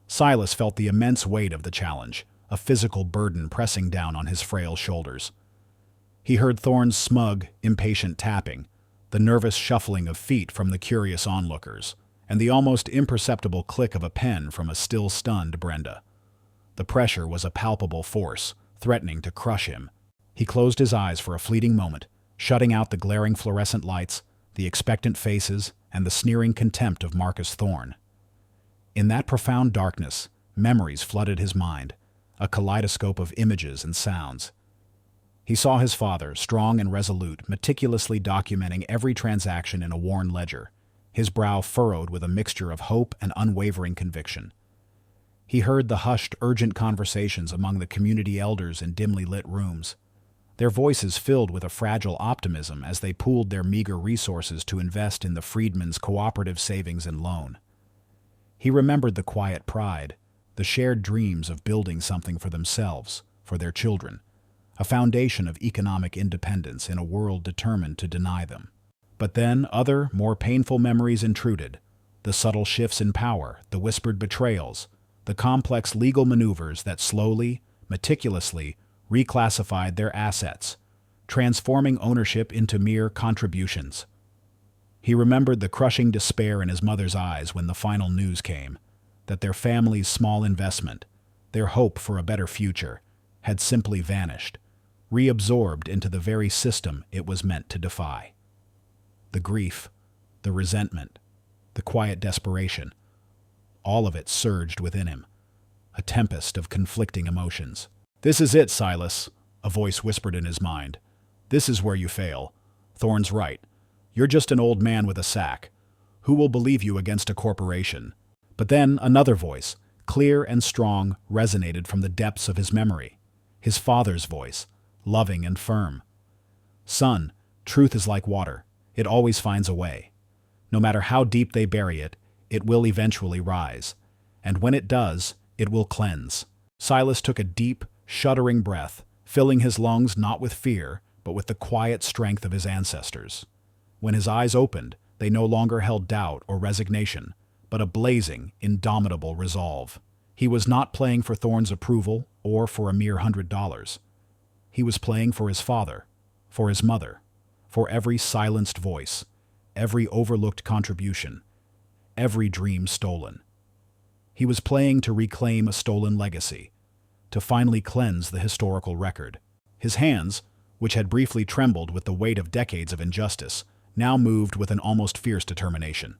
Silas felt the immense weight of the challenge, a physical burden pressing down on his frail shoulders. He heard Thorne's smug, impatient tapping, the nervous shuffling of feet from the curious onlookers, and the almost imperceptible click of a pen from a still stunned Brenda. The pressure was a palpable force, threatening to crush him. He closed his eyes for a fleeting moment, shutting out the glaring fluorescent lights, the expectant faces, and the sneering contempt of Marcus Thorne. In that profound darkness, memories flooded his mind, a kaleidoscope of images and sounds. He saw his father, strong and resolute, meticulously documenting every transaction in a worn ledger, his brow furrowed with a mixture of hope and unwavering conviction. He heard the hushed, urgent conversations among the community elders in dimly lit rooms, their voices filled with a fragile optimism as they pooled their meager resources to invest in the freedmen's cooperative savings and loan. He remembered the quiet pride, the shared dreams of building something for themselves, for their children, a foundation of economic independence in a world determined to deny them. But then other, more painful memories intruded, the subtle shifts in power, the whispered betrayals, the complex legal maneuvers that slowly, meticulously, reclassified their assets, transforming ownership into mere contributions. He remembered the crushing despair in his mother's eyes when the final news came, that their family's small investment, their hope for a better future, had simply vanished, reabsorbed into the very system it was meant to defy. The grief, the resentment, the quiet desperation, all of it surged within him, a tempest of conflicting emotions. "This is it, Silas," a voice whispered in his mind. "This is where you fail. Thorne's right. You're just an old man with a sack. Who will believe you against a corporation?" But then another voice, clear and strong, resonated from the depths of his memory. His father's voice, loving and firm. "Son, truth is like water. It always finds a way. No matter how deep they bury it, it will eventually rise. And when it does, it will cleanse." Silas took a deep, shuddering breath, filling his lungs not with fear, but with the quiet strength of his ancestors. When his eyes opened, they no longer held doubt or resignation, but a blazing, indomitable resolve. He was not playing for Thorne's approval or for a mere $100. He was playing for his father, for his mother, for every silenced voice, every overlooked contribution, every dream stolen. He was playing to reclaim a stolen legacy, to finally cleanse the historical record. His hands, which had briefly trembled with the weight of decades of injustice, now moved with an almost fierce determination.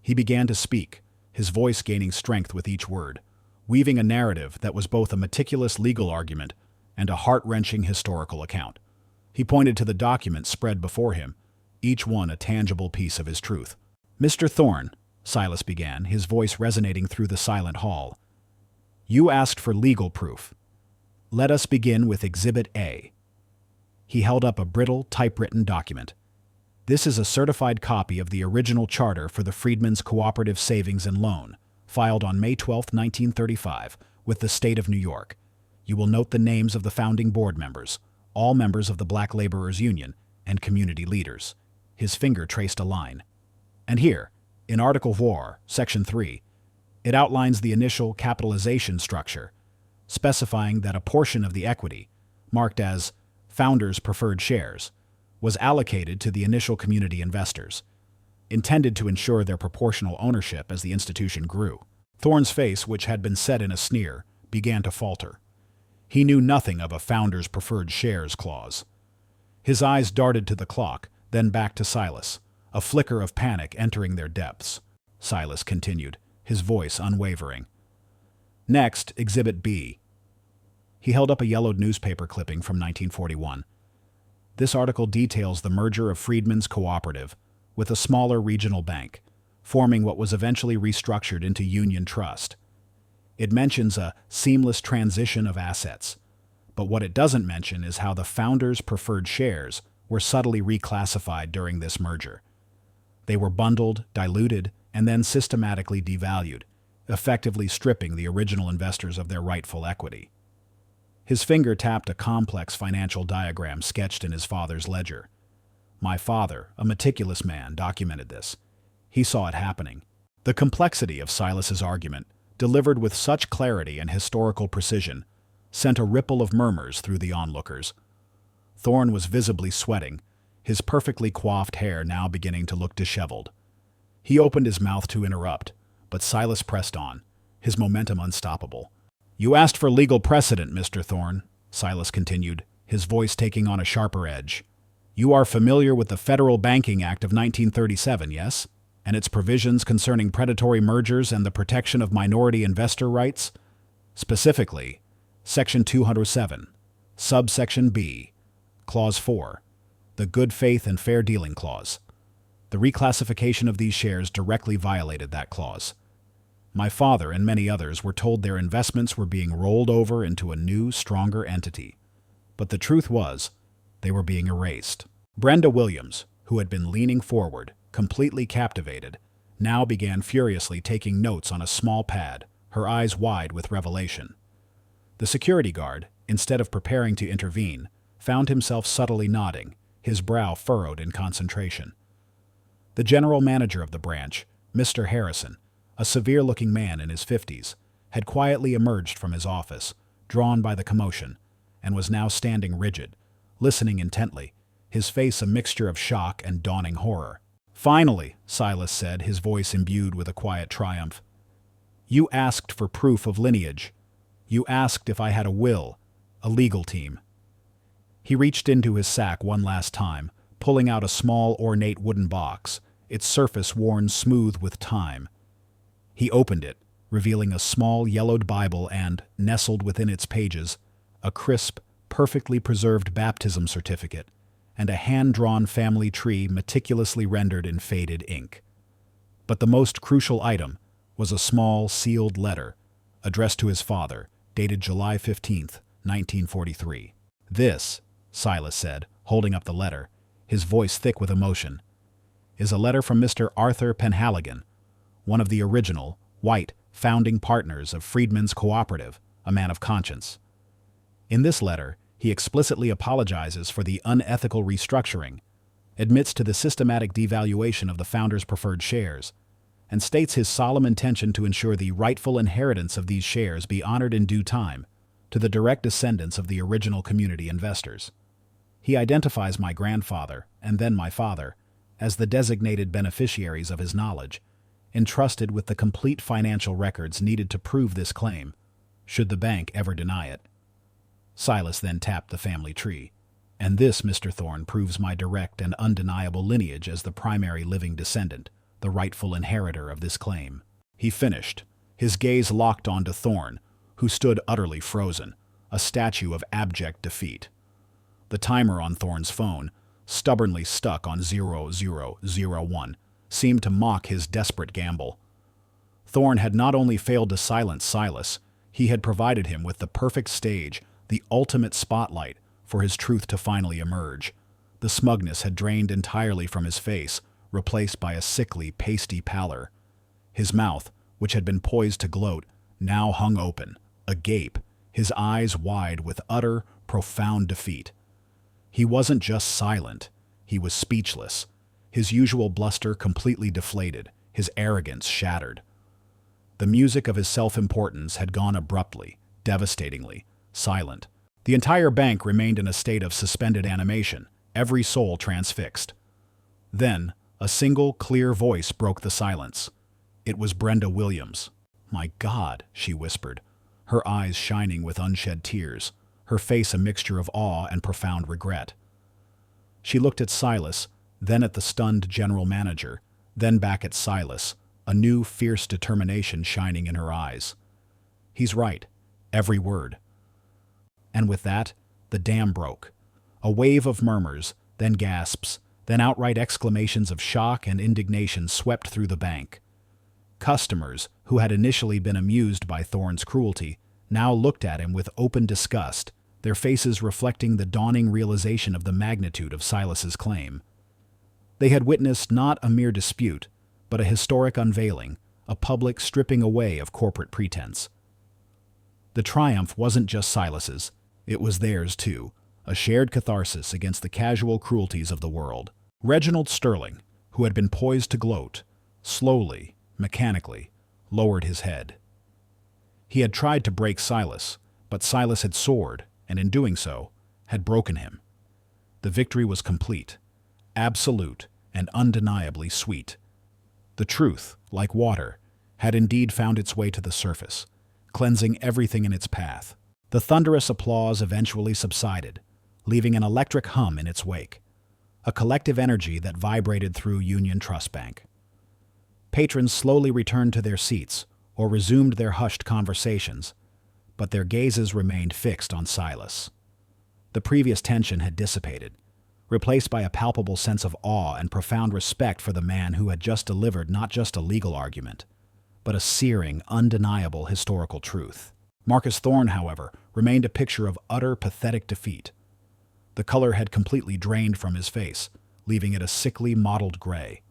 He began to speak, his voice gaining strength with each word, weaving a narrative that was both a meticulous legal argument and a heart-wrenching historical account. He pointed to the documents spread before him, each one a tangible piece of his truth. "Mr. Thorne," Silas began, his voice resonating through the silent hall, "you asked for legal proof. Let us begin with Exhibit A." He held up a brittle, typewritten document. This is a certified copy of the original charter for the Freedmen's Cooperative Savings and Loan, filed on May 12, 1935, with the state of New York. You will note the names of the founding board members, all members of the Black Laborers Union, and community leaders. His finger traced a line. And here, in Article 4, Section 3, it outlines the initial capitalization structure, specifying that a portion of the equity, marked as Founders' Preferred Shares, was allocated to the initial community investors, intended to ensure their proportional ownership as the institution grew. Thorne's face, which had been set in a sneer, began to falter. He knew nothing of a Founders' Preferred Shares clause. His eyes darted to the clock, then back to Silas, a flicker of panic entering their depths. Silas continued, his voice unwavering. Next, Exhibit B. He held up a yellowed newspaper clipping from 1941. This article details the merger of Freedmen's Cooperative with a smaller regional bank, forming what was eventually restructured into Union Trust. It mentions a seamless transition of assets, but what it doesn't mention is how the founders' preferred shares were subtly reclassified during this merger. They were bundled, diluted, and then systematically devalued, effectively stripping the original investors of their rightful equity. His finger tapped a complex financial diagram sketched in his father's ledger. My father, a meticulous man, documented this. He saw it happening. The complexity of Silas's argument, delivered with such clarity and historical precision, sent a ripple of murmurs through the onlookers. Thorne was visibly sweating, his perfectly coiffed hair now beginning to look disheveled. He opened his mouth to interrupt, but Silas pressed on, his momentum unstoppable. "You asked for legal precedent, Mr. Thorne," Silas continued, his voice taking on a sharper edge. "You are familiar with the Federal Banking Act of 1937, yes? And its provisions concerning predatory mergers and the protection of minority investor rights? Specifically, Section 207, Subsection B, Clause 4, the Good Faith and Fair Dealing Clause. The reclassification of these shares directly violated that clause. My father and many others were told their investments were being rolled over into a new, stronger entity. But the truth was, they were being erased." Brenda Williams, who had been leaning forward, completely captivated, now began furiously taking notes on a small pad, her eyes wide with revelation. The security guard, instead of preparing to intervene, found himself subtly nodding, his brow furrowed in concentration. The general manager of the branch, Mr. Harrison, a severe-looking man in his 50s, had quietly emerged from his office, drawn by the commotion, and was now standing rigid, listening intently, his face a mixture of shock and dawning horror. "Finally," Silas said, his voice imbued with a quiet triumph, "you asked for proof of lineage. You asked if I had a will, a legal team." He reached into his sack one last time, pulling out a small, ornate wooden box, its surface worn smooth with time. He opened it, revealing a small yellowed Bible and, nestled within its pages, a crisp, perfectly preserved baptism certificate, and a hand-drawn family tree meticulously rendered in faded ink. But the most crucial item was a small, sealed letter, addressed to his father, dated July 15, 1943. "This," Silas said, holding up the letter, his voice thick with emotion, "is a letter from Mr. Arthur Penhaligon, one of the original, white, founding partners of Freedmen's Cooperative, a man of conscience. In this letter, he explicitly apologizes for the unethical restructuring, admits to the systematic devaluation of the founders' preferred shares, and states his solemn intention to ensure the rightful inheritance of these shares be honored in due time to the direct descendants of the original community investors. He identifies my grandfather, and then my father, as the designated beneficiaries of his knowledge, entrusted with the complete financial records needed to prove this claim, should the bank ever deny it." Silas then tapped the family tree. "And this, Mr. Thorne, proves my direct and undeniable lineage as the primary living descendant, the rightful inheritor of this claim." He finished, his gaze locked onto Thorne, who stood utterly frozen, a statue of abject defeat. The timer on Thorne's phone, stubbornly stuck on 0001, seemed to mock his desperate gamble. Thorne had not only failed to silence Silas, he had provided him with the perfect stage, the ultimate spotlight, for his truth to finally emerge. The smugness had drained entirely from his face, replaced by a sickly, pasty pallor. His mouth, which had been poised to gloat, now hung open, agape, his eyes wide with utter, profound defeat. He wasn't just silent, he was speechless, his usual bluster completely deflated, his arrogance shattered. The music of his self-importance had gone abruptly, devastatingly, silent. The entire bank remained in a state of suspended animation, every soul transfixed. Then, a single, clear voice broke the silence. It was Brenda Williams. "My God," she whispered, her eyes shining with unshed tears, her face a mixture of awe and profound regret. She looked at Silas, then at the stunned general manager, then back at Silas, a new, fierce determination shining in her eyes. "He's right. Every word." And with that, the dam broke. A wave of murmurs, then gasps, then outright exclamations of shock and indignation swept through the bank. Customers, who had initially been amused by Thorne's cruelty, now looked at him with open disgust, their faces reflecting the dawning realization of the magnitude of Silas's claim. They had witnessed not a mere dispute, but a historic unveiling, a public stripping away of corporate pretense. The triumph wasn't just Silas's, it was theirs too, a shared catharsis against the casual cruelties of the world. Reginald Sterling, who had been poised to gloat, slowly, mechanically, lowered his head. He had tried to break Silas, but Silas had soared, and in doing so, had broken him. The victory was complete, absolute, and undeniably sweet. The truth, like water, had indeed found its way to the surface, cleansing everything in its path. The thunderous applause eventually subsided, leaving an electric hum in its wake, a collective energy that vibrated through Union Trust Bank. Patrons slowly returned to their seats or resumed their hushed conversations, but their gazes remained fixed on Silas. The previous tension had dissipated, replaced by a palpable sense of awe and profound respect for the man who had just delivered not just a legal argument, but a searing, undeniable historical truth. Marcus Thorne, however, remained a picture of utter, pathetic defeat. The color had completely drained from his face, leaving it a sickly, mottled gray.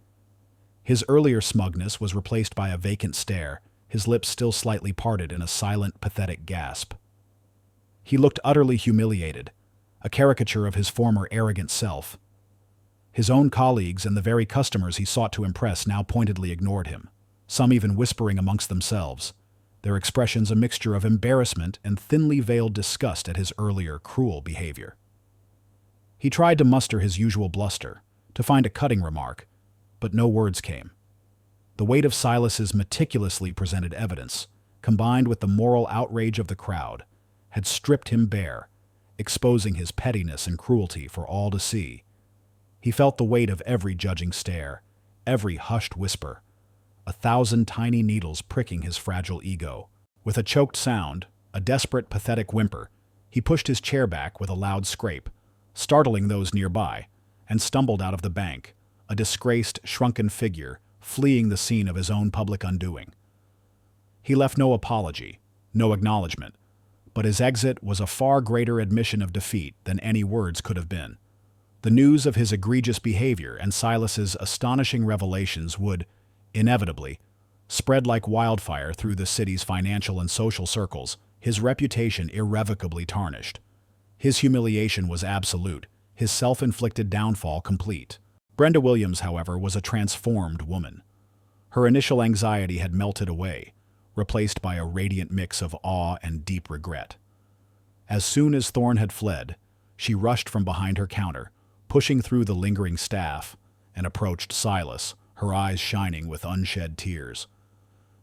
His earlier smugness was replaced by a vacant stare, his lips still slightly parted in a silent, pathetic gasp. He looked utterly humiliated, a caricature of his former arrogant self. His own colleagues and the very customers he sought to impress now pointedly ignored him, some even whispering amongst themselves, their expressions a mixture of embarrassment and thinly veiled disgust at his earlier cruel behavior. He tried to muster his usual bluster, to find a cutting remark, but no words came. The weight of Silas's meticulously presented evidence, combined with the moral outrage of the crowd, had stripped him bare, exposing his pettiness and cruelty for all to see. He felt the weight of every judging stare, every hushed whisper, 1,000 tiny needles pricking his fragile ego. With a choked sound, a desperate, pathetic whimper, he pushed his chair back with a loud scrape, startling those nearby, and stumbled out of the bank, a disgraced, shrunken figure, fleeing the scene of his own public undoing. He left no apology, no acknowledgement, but his exit was a far greater admission of defeat than any words could have been. The news of his egregious behavior and Silas's astonishing revelations would, inevitably, spread like wildfire through the city's financial and social circles, his reputation irrevocably tarnished. His humiliation was absolute, his self-inflicted downfall complete. Brenda Williams, however, was a transformed woman. Her initial anxiety had melted away, replaced by a radiant mix of awe and deep regret. As soon as Thorne had fled, she rushed from behind her counter, pushing through the lingering staff, and approached Silas, her eyes shining with unshed tears.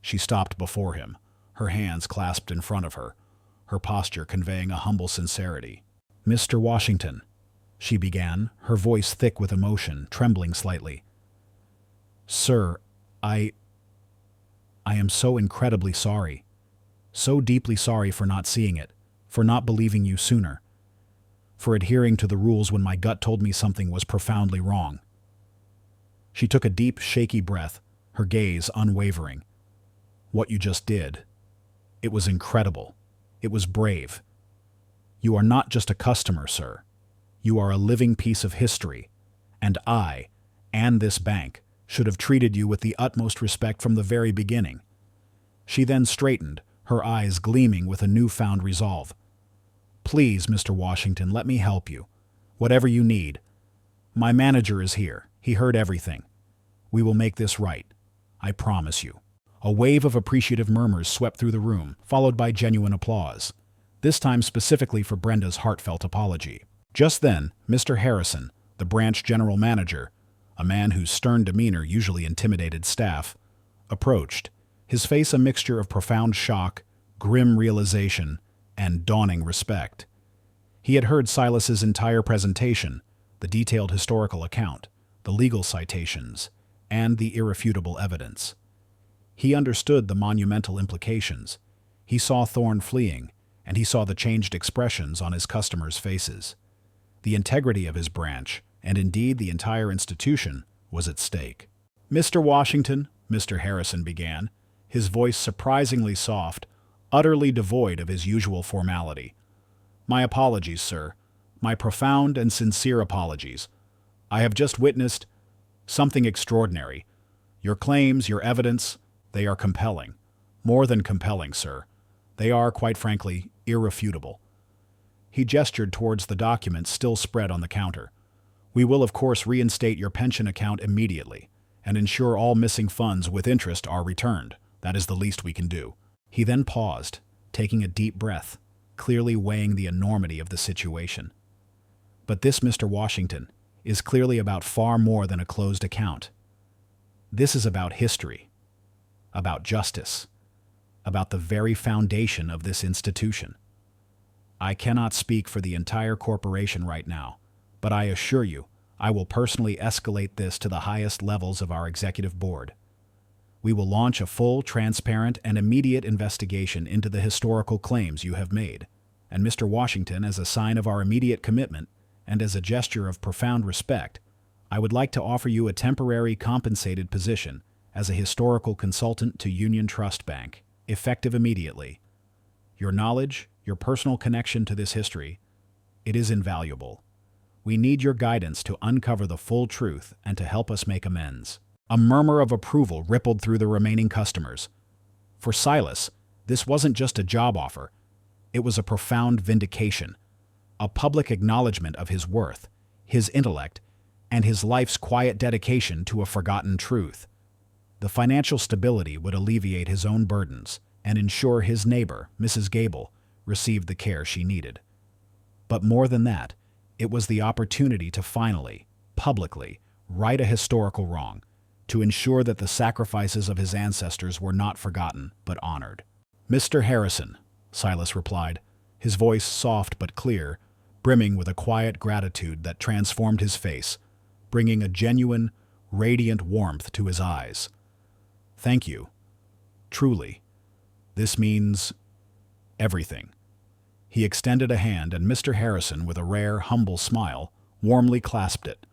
She stopped before him, her hands clasped in front of her, her posture conveying a humble sincerity. "Mr. Washington," she began, her voice thick with emotion, trembling slightly. "Sir, I am so incredibly sorry. So deeply sorry for not seeing it, for not believing you sooner, for adhering to the rules when my gut told me something was profoundly wrong." She took a deep, shaky breath, her gaze unwavering. "What you just did, it was incredible. It was brave. You are not just a customer, sir. You are a living piece of history, and I, and this bank, should have treated you with the utmost respect from the very beginning." She then straightened, her eyes gleaming with a newfound resolve. "Please, Mr. Washington, let me help you. Whatever you need. My manager is here. He heard everything. We will make this right. I promise you." A wave of appreciative murmurs swept through the room, followed by genuine applause, this time specifically for Brenda's heartfelt apology. Just then, Mr. Harrison, the branch general manager, a man whose stern demeanor usually intimidated staff, approached, his face a mixture of profound shock, grim realization, and dawning respect. He had heard Silas's entire presentation, the detailed historical account, the legal citations, and the irrefutable evidence. He understood the monumental implications. He saw Thorne fleeing, and he saw the changed expressions on his customers' faces. The integrity of his branch, and indeed the entire institution, was at stake. "Mr. Washington," Mr. Harrison began, his voice surprisingly soft, utterly devoid of his usual formality. "My apologies, sir. My profound and sincere apologies. I have just witnessed something extraordinary. Your claims, your evidence, they are compelling. More than compelling, sir. They are, quite frankly, irrefutable." He gestured towards the documents still spread on the counter. "We will, of course, reinstate your pension account immediately and ensure all missing funds with interest are returned. That is the least we can do." He then paused, taking a deep breath, clearly weighing the enormity of the situation. "But this, Mr. Washington, is clearly about far more than a closed account. This is about history, about justice, about the very foundation of this institution. I cannot speak for the entire corporation right now, but I assure you, I will personally escalate this to the highest levels of our executive board. We will launch a full, transparent, and immediate investigation into the historical claims you have made. And Mr. Washington, as a sign of our immediate commitment, and as a gesture of profound respect, I would like to offer you a temporary compensated position as a historical consultant to Union Trust Bank, effective immediately. Your knowledge, your personal connection to this history, it is invaluable. We need your guidance to uncover the full truth and to help us make amends." A murmur of approval rippled through the remaining customers. For Silas, this wasn't just a job offer. It was a profound vindication, a public acknowledgement of his worth, his intellect, and his life's quiet dedication to a forgotten truth. The financial stability would alleviate his own burdens and ensure his neighbor, Mrs. Gable, received the care she needed. But more than that, it was the opportunity to finally, publicly, right a historical wrong, to ensure that the sacrifices of his ancestors were not forgotten but honored. "Mr. Harrison," Silas replied, his voice soft but clear, brimming with a quiet gratitude that transformed his face, bringing a genuine, radiant warmth to his eyes. "Thank you. Truly. This means everything." He extended a hand, and Mr. Harrison, with a rare, humble smile, warmly clasped it,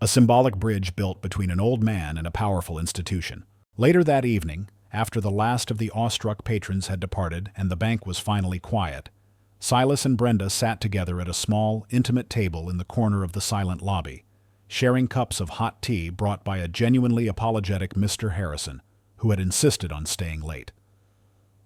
a symbolic bridge built between an old man and a powerful institution. Later that evening, after the last of the awestruck patrons had departed and the bank was finally quiet, Silas and Brenda sat together at a small, intimate table in the corner of the silent lobby, sharing cups of hot tea brought by a genuinely apologetic Mr. Harrison, who had insisted on staying late.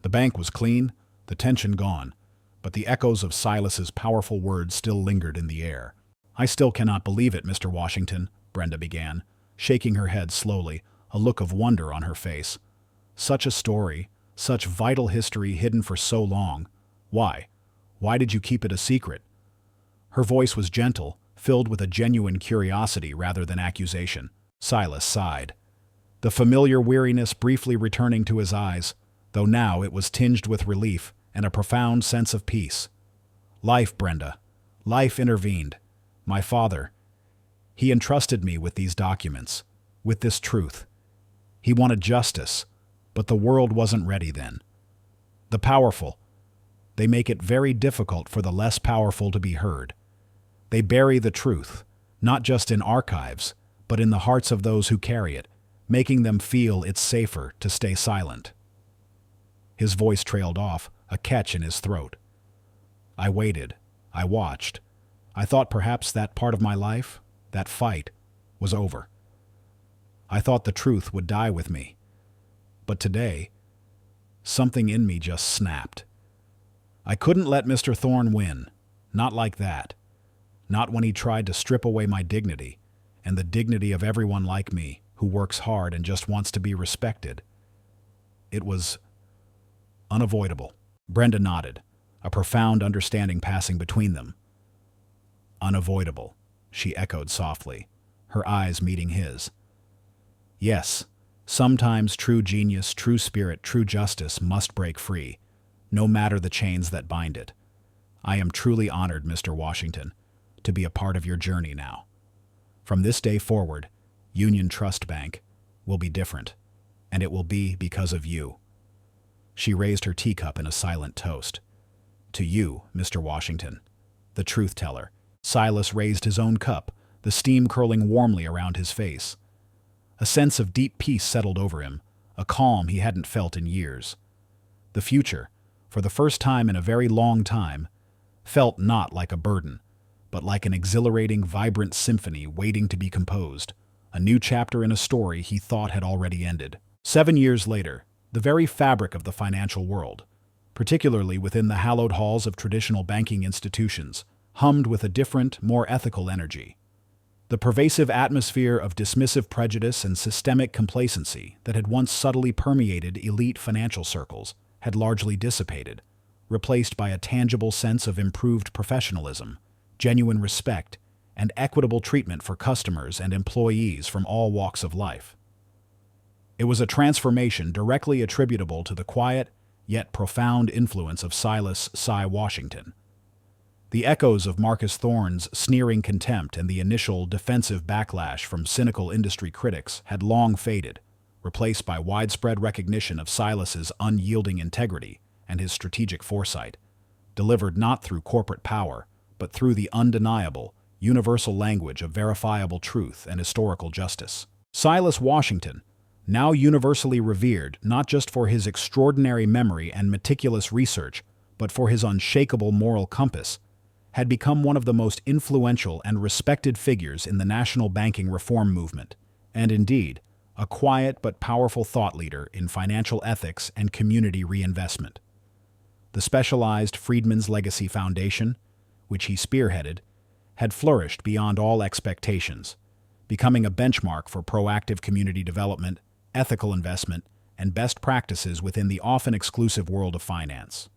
The bank was clean, the tension gone, but the echoes of Silas's powerful words still lingered in the air. "I still cannot believe it, Mr. Washington," Brenda began, shaking her head slowly, a look of wonder on her face. "Such a story, such vital history hidden for so long. Why? Why did you keep it a secret?" Her voice was gentle, filled with a genuine curiosity rather than accusation. Silas sighed, the familiar weariness briefly returning to his eyes, though now it was tinged with relief and a profound sense of peace. "Life, Brenda. Life intervened. My father. He entrusted me with these documents, with this truth. He wanted justice, but the world wasn't ready then. The powerful, they make it very difficult for the less powerful to be heard. They bury the truth, not just in archives, but in the hearts of those who carry it, making them feel it's safer to stay silent." His voice trailed off, a catch in his throat. I waited. I watched. I thought perhaps that part of my life, that fight, was over. I thought the truth would die with me. But today, something in me just snapped. I couldn't let Mr. Thorne win. Not like that. Not when he tried to strip away my dignity, and the dignity of everyone like me who works hard and just wants to be respected. It was unavoidable. Brenda nodded, a profound understanding passing between them. Unavoidable, she echoed softly, her eyes meeting his. Yes, sometimes true genius, true spirit, true justice must break free, no matter the chains that bind it. I am truly honored, Mr. Washington, to be a part of your journey now. From this day forward, Union Trust Bank will be different, and it will be because of you. She raised her teacup in a silent toast. To you, Mr. Washington, the truth teller. Silas raised his own cup, the steam curling warmly around his face. A sense of deep peace settled over him, a calm he hadn't felt in years. The future, for the first time in a very long time, felt not like a burden, but like an exhilarating, vibrant symphony waiting to be composed, a new chapter in a story he thought had already ended. 7 years later, the very fabric of the financial world, particularly within the hallowed halls of traditional banking institutions, hummed with a different, more ethical energy. The pervasive atmosphere of dismissive prejudice and systemic complacency that had once subtly permeated elite financial circles had largely dissipated, replaced by a tangible sense of improved professionalism, genuine respect, and equitable treatment for customers and employees from all walks of life. It was a transformation directly attributable to the quiet, yet profound influence of Silas Cy Washington. The echoes of Marcus Thorne's sneering contempt and the initial defensive backlash from cynical industry critics had long faded, replaced by widespread recognition of Silas's unyielding integrity and his strategic foresight, delivered not through corporate power, but through the undeniable, universal language of verifiable truth and historical justice. Silas Washington, now universally revered not just for his extraordinary memory and meticulous research, but for his unshakable moral compass, had become one of the most influential and respected figures in the national banking reform movement, and indeed, a quiet but powerful thought leader in financial ethics and community reinvestment. The specialized Freedmen's Legacy Foundation, which he spearheaded, had flourished beyond all expectations, becoming a benchmark for proactive community development, ethical investment, and best practices within the often exclusive world of finance.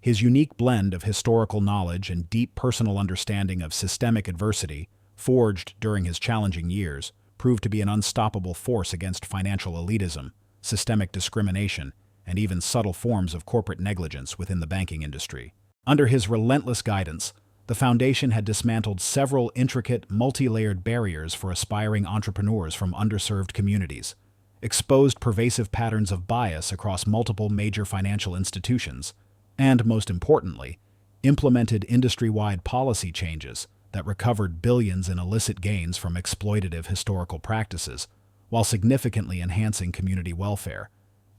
His unique blend of historical knowledge and deep personal understanding of systemic adversity, forged during his challenging years, proved to be an unstoppable force against financial elitism, systemic discrimination, and even subtle forms of corporate negligence within the banking industry. Under his relentless guidance, the foundation had dismantled several intricate, multi-layered barriers for aspiring entrepreneurs from underserved communities, exposed pervasive patterns of bias across multiple major financial institutions, and, most importantly, implemented industry-wide policy changes that recovered billions in illicit gains from exploitative historical practices, while significantly enhancing community welfare,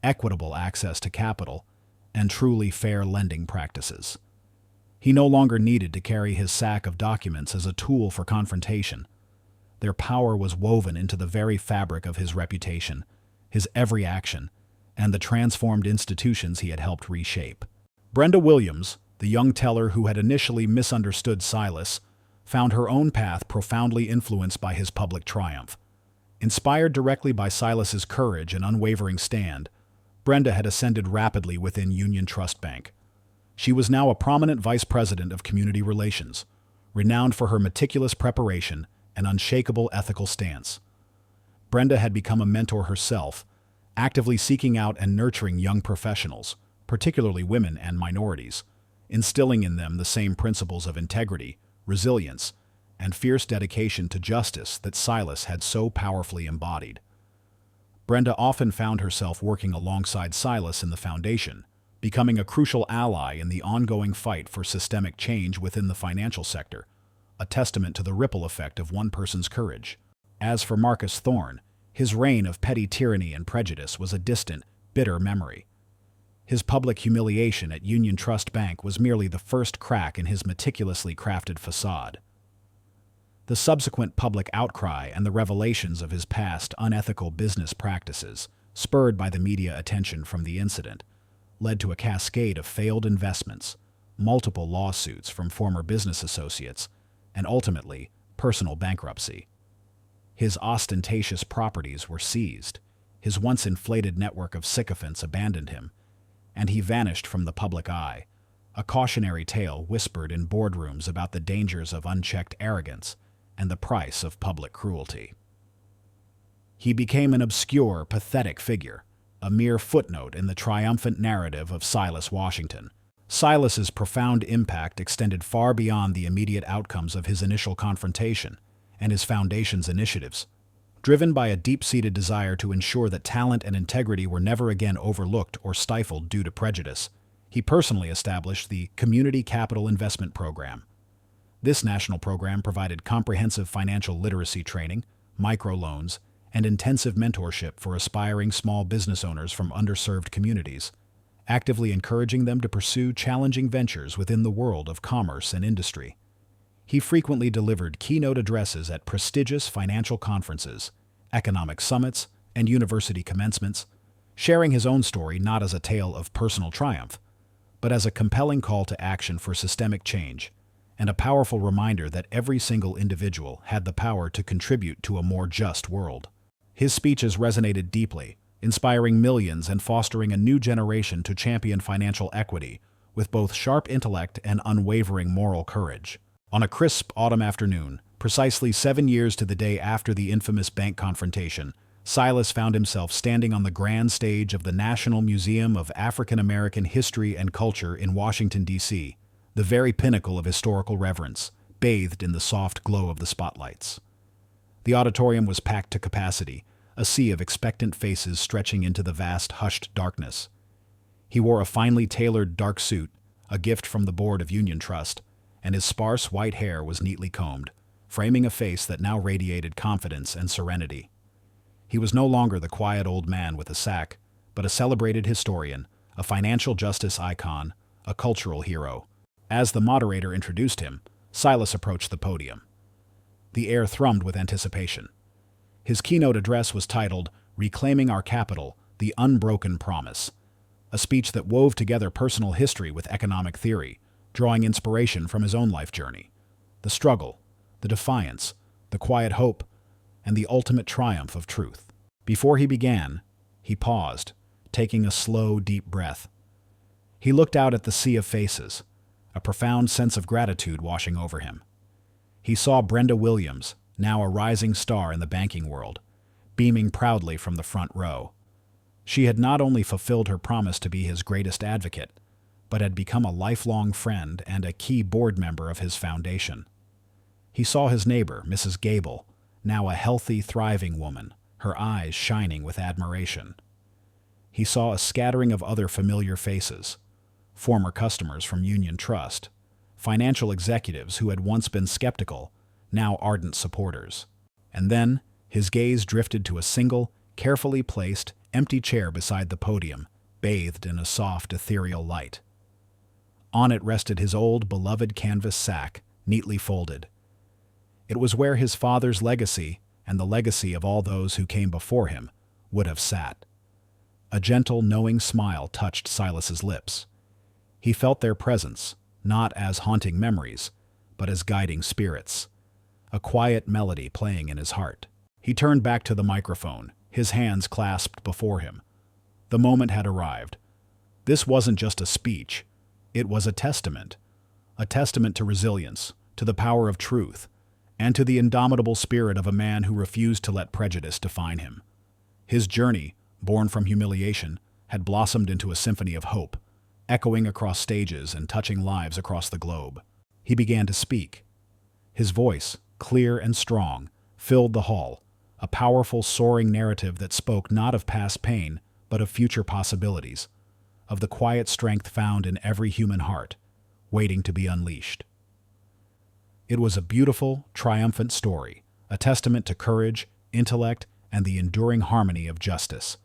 equitable access to capital, and truly fair lending practices. He no longer needed to carry his sack of documents as a tool for confrontation. Their power was woven into the very fabric of his reputation, his every action, and the transformed institutions he had helped reshape. Brenda Williams, the young teller who had initially misunderstood Silas, found her own path profoundly influenced by his public triumph. Inspired directly by Silas's courage and unwavering stand, Brenda had ascended rapidly within Union Trust Bank. She was now a prominent vice president of community relations, renowned for her meticulous preparation and unshakable ethical stance. Brenda had become a mentor herself, actively seeking out and nurturing young professionals, particularly women and minorities, instilling in them the same principles of integrity, resilience, and fierce dedication to justice that Silas had so powerfully embodied. Brenda often found herself working alongside Silas in the foundation, becoming a crucial ally in the ongoing fight for systemic change within the financial sector, a testament to the ripple effect of one person's courage. As for Marcus Thorne, his reign of petty tyranny and prejudice was a distant, bitter memory. His public humiliation at Union Trust Bank was merely the first crack in his meticulously crafted facade. The subsequent public outcry and the revelations of his past unethical business practices, spurred by the media attention from the incident, led to a cascade of failed investments, multiple lawsuits from former business associates, and ultimately, personal bankruptcy. His ostentatious properties were seized, his once inflated network of sycophants abandoned him, and he vanished from the public eye, a cautionary tale whispered in boardrooms about the dangers of unchecked arrogance and the price of public cruelty. He became an obscure, pathetic figure, a mere footnote in the triumphant narrative of Silas Washington. Silas's profound impact extended far beyond the immediate outcomes of his initial confrontation and his foundation's initiatives. Driven by a deep-seated desire to ensure that talent and integrity were never again overlooked or stifled due to prejudice, he personally established the Community Capital Investment Program. This national program provided comprehensive financial literacy training, microloans, and intensive mentorship for aspiring small business owners from underserved communities, actively encouraging them to pursue challenging ventures within the world of commerce and industry. He frequently delivered keynote addresses at prestigious financial conferences, economic summits, and university commencements, sharing his own story not as a tale of personal triumph, but as a compelling call to action for systemic change, and a powerful reminder that every single individual had the power to contribute to a more just world. His speeches resonated deeply, inspiring millions and fostering a new generation to champion financial equity with both sharp intellect and unwavering moral courage. On a crisp autumn afternoon, precisely 7 years to the day after the infamous bank confrontation, Silas found himself standing on the grand stage of the National Museum of African American History and Culture in Washington, D.C., the very pinnacle of historical reverence, bathed in the soft glow of the spotlights. The auditorium was packed to capacity, a sea of expectant faces stretching into the vast, hushed darkness. He wore a finely tailored dark suit, a gift from the board of Union Trust, and his sparse white hair was neatly combed, framing a face that now radiated confidence and serenity. He was no longer the quiet old man with a sack, but a celebrated historian, a financial justice icon, a cultural hero. As the moderator introduced him, Silas approached the podium. The air thrummed with anticipation. His keynote address was titled, "Reclaiming Our Capital, The Unbroken Promise," a speech that wove together personal history with economic theory, drawing inspiration from his own life journey. The struggle, the defiance, the quiet hope, and the ultimate triumph of truth. Before he began, he paused, taking a slow, deep breath. He looked out at the sea of faces, a profound sense of gratitude washing over him. He saw Brenda Williams, now a rising star in the banking world, beaming proudly from the front row. She had not only fulfilled her promise to be his greatest advocate, but had become a lifelong friend and a key board member of his foundation. He saw his neighbor, Mrs. Gable, now a healthy, thriving woman, her eyes shining with admiration. He saw a scattering of other familiar faces, former customers from Union Trust, financial executives who had once been skeptical, now ardent supporters. And then, his gaze drifted to a single, carefully placed, empty chair beside the podium, bathed in a soft, ethereal light. On it rested his old, beloved canvas sack, neatly folded. It was where his father's legacy, and the legacy of all those who came before him, would have sat. A gentle, knowing smile touched Silas's lips. He felt their presence, not as haunting memories, but as guiding spirits, a quiet melody playing in his heart. He turned back to the microphone, his hands clasped before him. The moment had arrived. This wasn't just a speech. It was a testament to resilience, to the power of truth, and to the indomitable spirit of a man who refused to let prejudice define him. His journey, born from humiliation, had blossomed into a symphony of hope, echoing across stages and touching lives across the globe. He began to speak. His voice, clear and strong, filled the hall, a powerful, soaring narrative that spoke not of past pain, but of future possibilities, of the quiet strength found in every human heart, waiting to be unleashed. It was a beautiful, triumphant story, a testament to courage, intellect, and the enduring harmony of justice.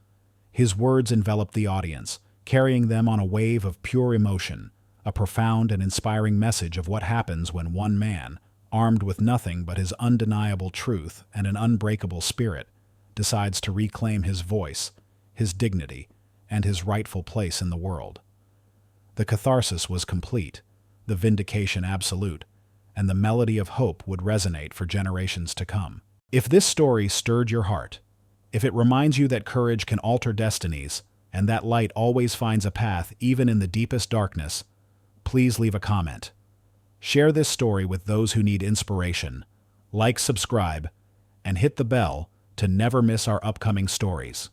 His words enveloped the audience, carrying them on a wave of pure emotion, a profound and inspiring message of what happens when one man, armed with nothing but his undeniable truth and an unbreakable spirit, decides to reclaim his voice, his dignity, and his rightful place in the world. The catharsis was complete, the vindication absolute, and the melody of hope would resonate for generations to come. If this story stirred your heart, if it reminds you that courage can alter destinies, and that light always finds a path even in the deepest darkness, please leave a comment. Share this story with those who need inspiration. Like, subscribe, and hit the bell to never miss our upcoming stories.